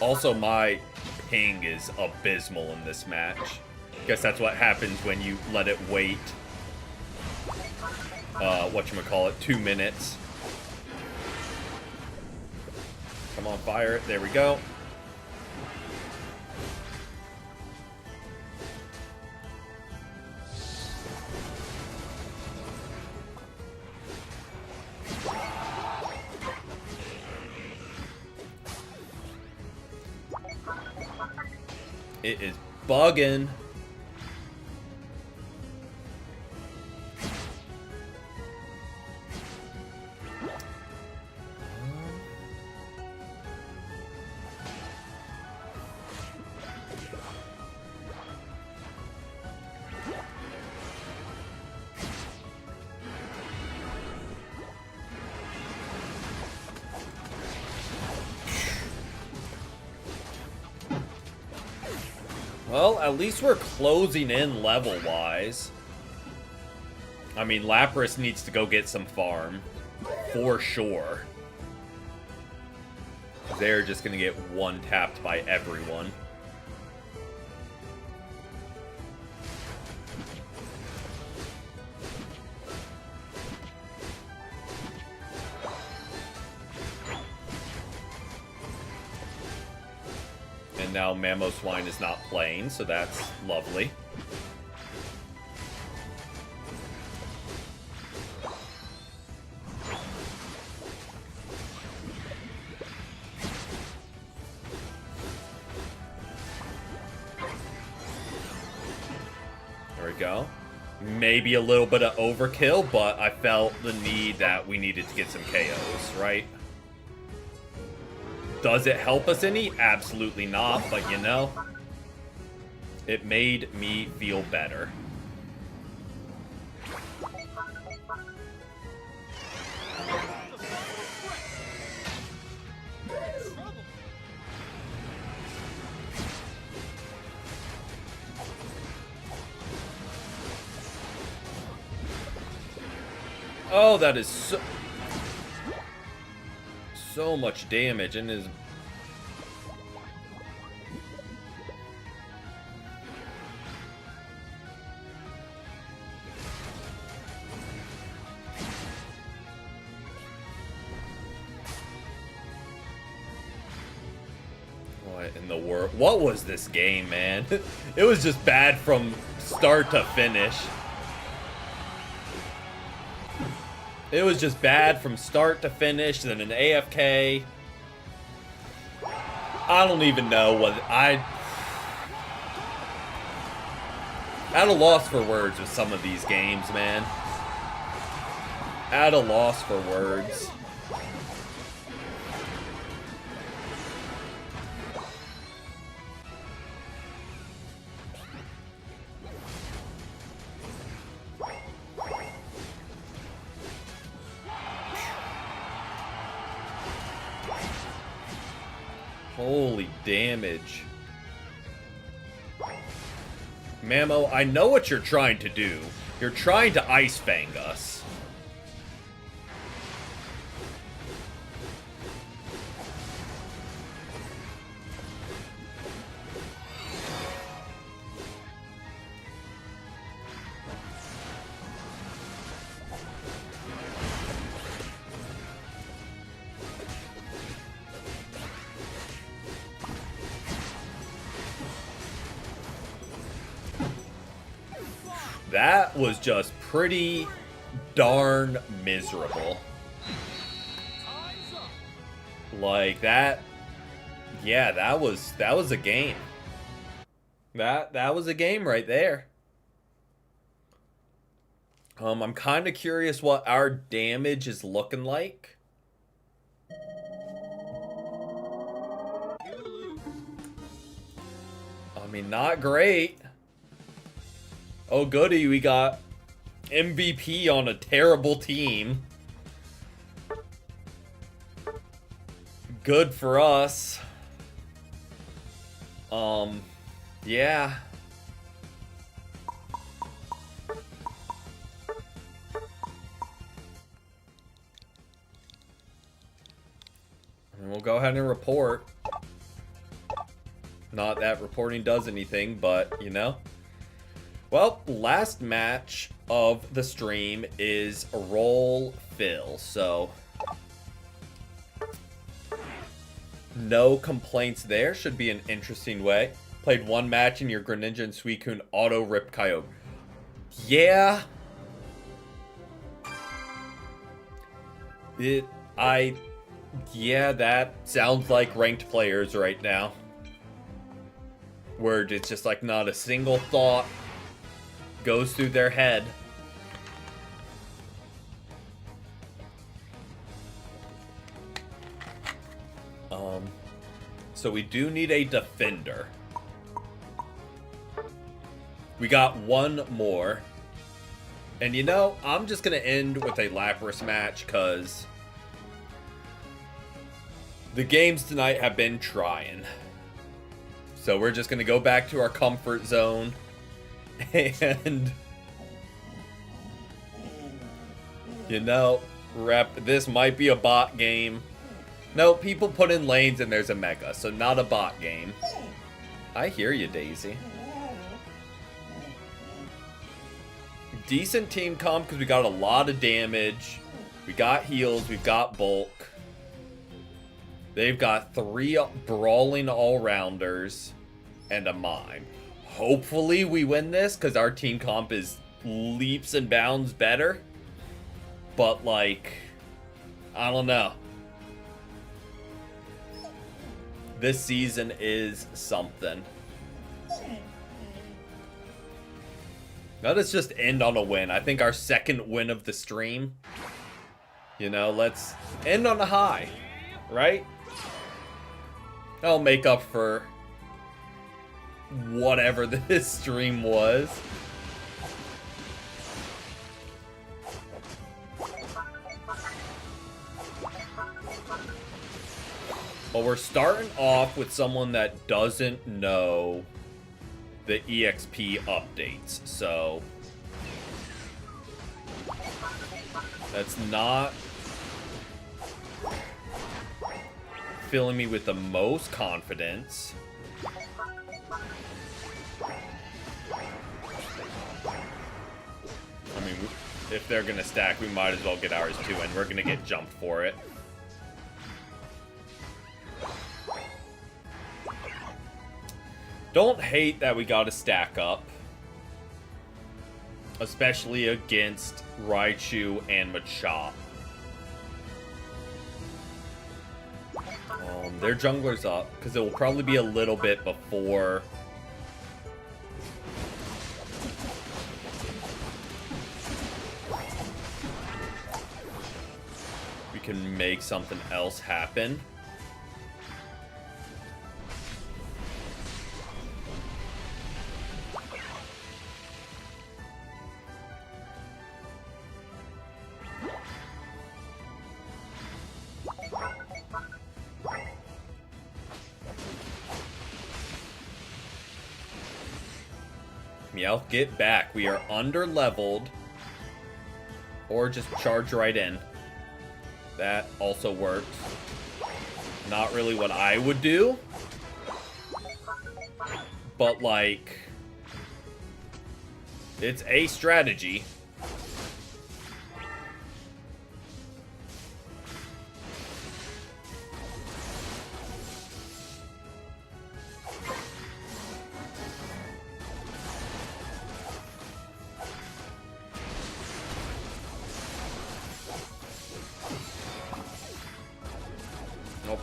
Also, my ping is abysmal in this match. Guess that's what happens when you let it wait. Whatchamacallit, 2 minutes. Come on, fire it. There we go. It is bugging. Well, at least we're closing in level-wise. I mean, Lapras needs to go get some farm. For sure. They're just gonna get one-tapped by everyone. And now Mamoswine is not playing, so that's lovely. There we go. Maybe a little bit of overkill, but I felt the need that we needed to get some KOs, right? Does it help us any? Absolutely not, but you know, it made me feel better. Oh, that is so much damage and is what in the world? What was this game, man? It was just bad from start to finish. It was just bad from start to finish, then an AFK. I don't even know what at a loss for words with some of these games, man. At a loss for words. Holy damage. Mamo, I know what you're trying to do. You're trying to Ice Fang us. That was just pretty darn miserable. Like that, yeah, that was a game. That was a game right there. I'm kind of curious what our damage is looking like. I mean, not great. Oh goody, we got MVP on a terrible team. Good for us. Yeah. And we'll go ahead and report. Not that reporting does anything, but, you know. Well, last match of the stream is Roll Fill, so no complaints there. Should be an interesting way. Played one match in your Greninja and Suicune auto rip Kyogre. Yeah. Yeah, that sounds like ranked players right now. Where it's just like not a single thought goes through their head. So we do need a defender. We got one more. And you know, I'm just going to end with a Lapras match because the games tonight have been trying. So we're just going to go back to our comfort zone. And, you know, this might be a bot game. No, people put in lanes and there's a Mega, so not a bot game. I hear you, Daisy. Decent team comp because we got a lot of damage. We got heals, we've got bulk. They've got 3 brawling all-rounders and a mime. Hopefully we win this because our team comp is leaps and bounds better. But, like, I don't know. This season is something. Let us just end on a win. I think our second win of the stream. You know, let's end on a high, right? That'll make up for whatever this stream was. Well, we're starting off with someone that doesn't know the EXP updates, so that's not filling me with the most confidence. I mean, if they're gonna stack, we might as well get ours too, and we're gonna get jumped for it. Don't hate that we gotta stack up. Especially against Raichu and Machop. Their jungler's up, because it will probably be a little bit before we can make something else happen. Meowth, get back. We are under-leveled. Or just charge right in. That also works. Not really what I would do. But, like, it's a strategy.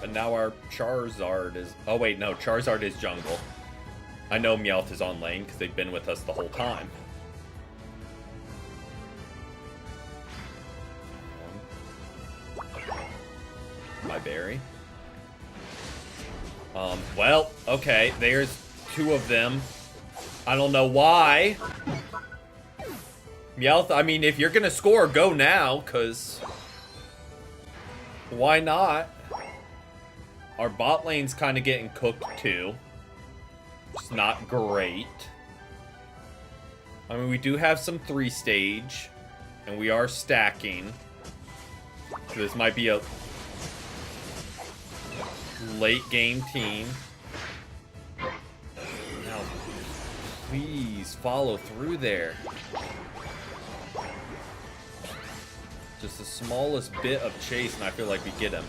And now our Charizard is... Oh, wait, no. Charizard is jungle. I know Meowth is on lane because they've been with us the whole time. My berry. Well, okay. There's 2 of them. I don't know why. Meowth, I mean, if you're going to score, go now, because... Why not? Our bot lane's kind of getting cooked too. It's not great. I mean, we do have some 3-stage, and we are stacking. So this might be a late game team. Now, please follow through there. Just the smallest bit of chase, and I feel like we get him.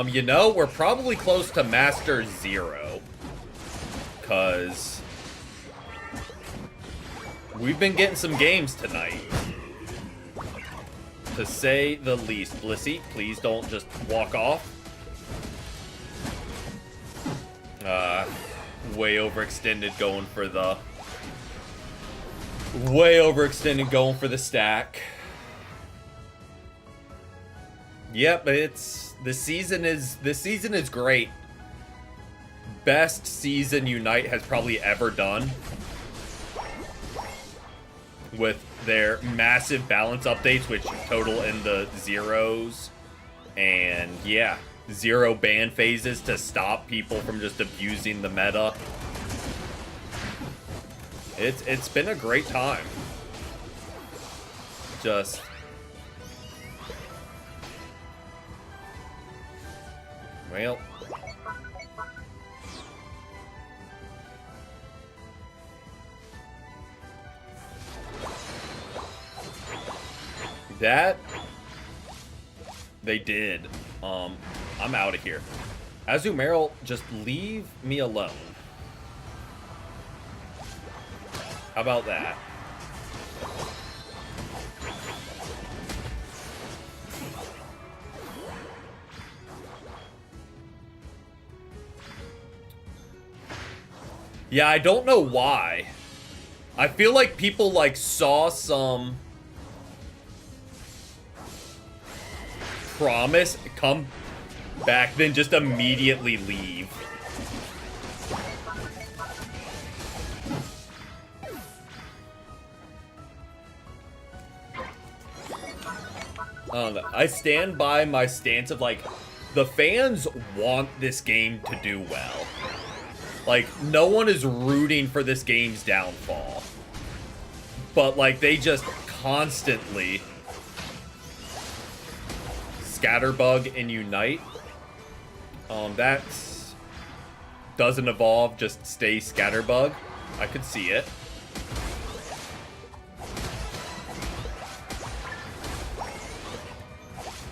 You know, we're probably close to Master 0. Because we've been getting some games tonight. To say the least. Blissey, please don't just walk off. Way overextended going for the... Way overextended going for the stack. Yep, it's... This season is great. Best season Unite has probably ever done. With their massive balance updates, which total in the zeros. And yeah, 0 ban phases to stop people from just abusing the meta. It's been a great time. Just... Well... That... They did. I'm out of here. Azumarill, just leave me alone. How about that? Yeah, I don't know why. I feel like people, like, saw some promise, come back, then just immediately leave. I don't know. I stand by my stance of, like, the fans want this game to do well. Like, no one is rooting for this game's downfall. But, like, they just constantly Scatterbug and Unite. That doesn't evolve, just stay Scatterbug. I could see it.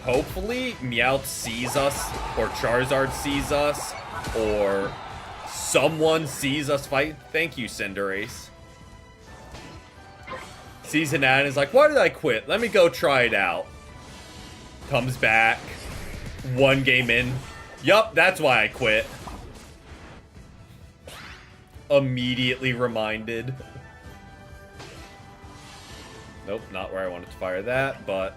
Hopefully, Meowth sees us, or Charizard sees us, or someone sees us fight. Thank you, Cinderace. Sees an ad and is like, why did I quit? Let me go try it out. Comes back. 1 game in. Yup, that's why I quit. Immediately reminded. Nope, not where I wanted to fire that, but...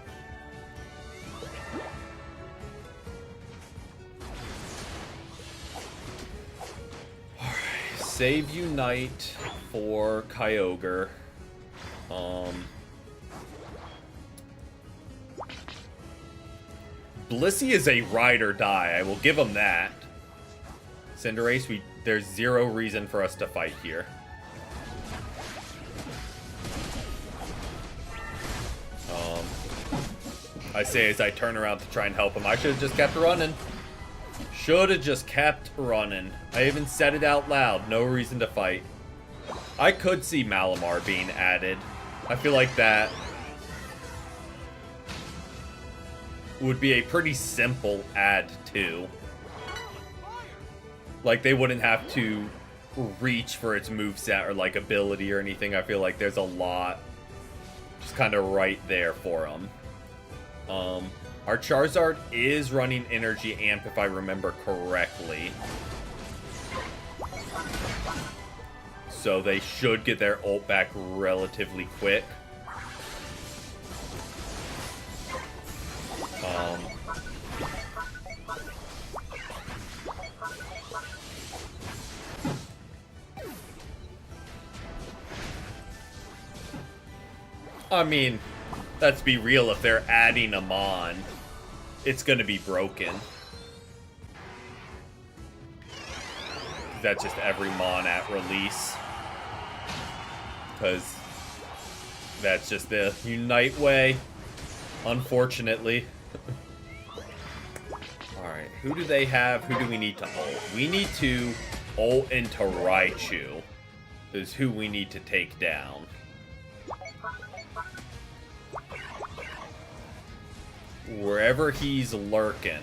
Alright, save Unite for Kyogre. Blissey is a ride or die. I will give him that. Cinderace, there's 0 reason for us to fight here. I say as I turn around to try and help him. I should have just kept running. Should have just kept running. I even said it out loud. No reason to fight. I could see Malamar being added. I feel like that would be a pretty simple add too. Like, they wouldn't have to reach for its moveset or, like, ability or anything. I feel like there's a lot just kind of right there for them. Our Charizard is running Energy Amp, if I remember correctly. So they should get their ult back relatively quick. I mean, let's be real, if they're adding them on, it's gonna be broken. That's just every mon at release. Because that's just the Unite way, unfortunately. Alright, who do they have? Who do we need to ult? We need to ult into Raichu, is who we need to take down. Wherever he's lurking.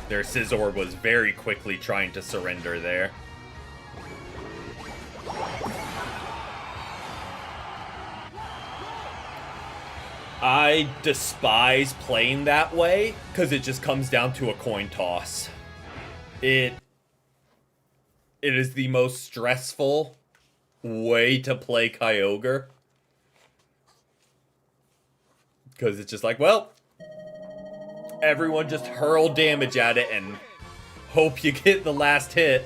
Their Scizor was very quickly trying to surrender there. I despise playing that way because it just comes down to a coin toss. It is the most stressful way to play Kyogre. Because it's just like, well, everyone just hurl damage at it and hope you get the last hit.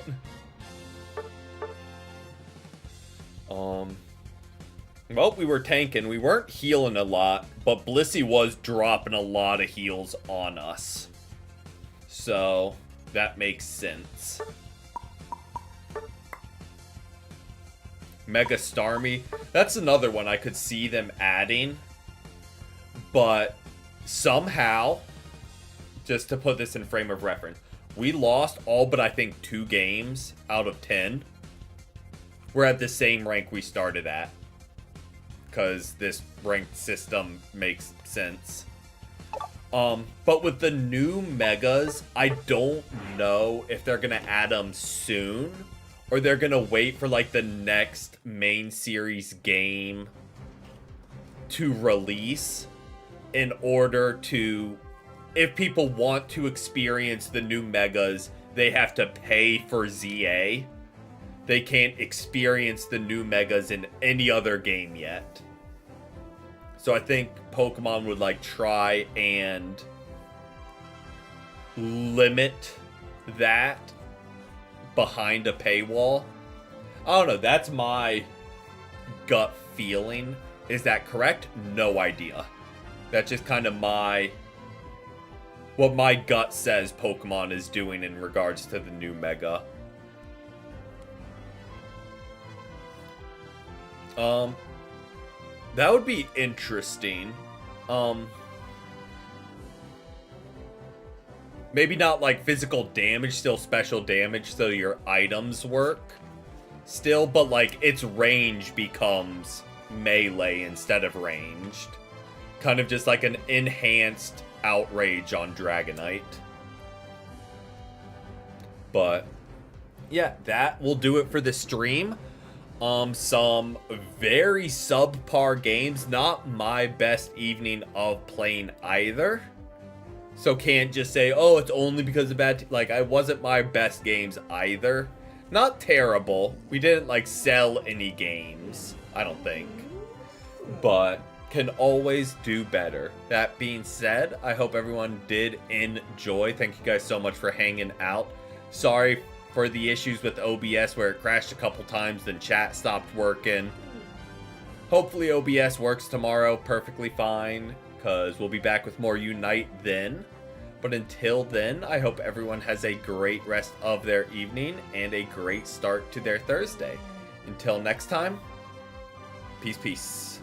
Well, we were tanking. We weren't healing a lot, but Blissey was dropping a lot of heals on us. So, that makes sense. Mega Starmie. That's another one I could see them adding. But somehow, just to put this in frame of reference, we lost all but I think 2 games out of 10. We're at the same rank we started at. Because this ranked system makes sense. But with the new Megas, I don't know if they're going to add them soon. Or they're going to wait for like the next main series game to release. In order to, if people want to experience the new Megas, they have to pay for ZA. They can't experience the new Megas in any other game yet. So I think Pokemon would like try and limit that behind a paywall. I don't know, that's my gut feeling. Is that correct? No idea. That's just kind of what my gut says Pokemon is doing in regards to the new Mega. That would be interesting. Maybe not like physical damage, still special damage, so your items work still, but like its range becomes melee instead of ranged. Kind of just like an enhanced outrage on Dragonite. But yeah, that will do it for the stream. Some very subpar games. Not my best evening of playing either. So can't just say, oh, it's only because of bad... Like, I wasn't my best games either. Not terrible. We didn't, like, sell any games, I don't think. But can always do better. That being said, I hope everyone did enjoy. Thank you guys so much for hanging out. Sorry for the issues with OBS where it crashed a couple times, then chat stopped working. Hopefully OBS works tomorrow perfectly fine, because we'll be back with more Unite then. But until then, I hope everyone has a great rest of their evening and a great start to their Thursday. Until next time, peace, peace.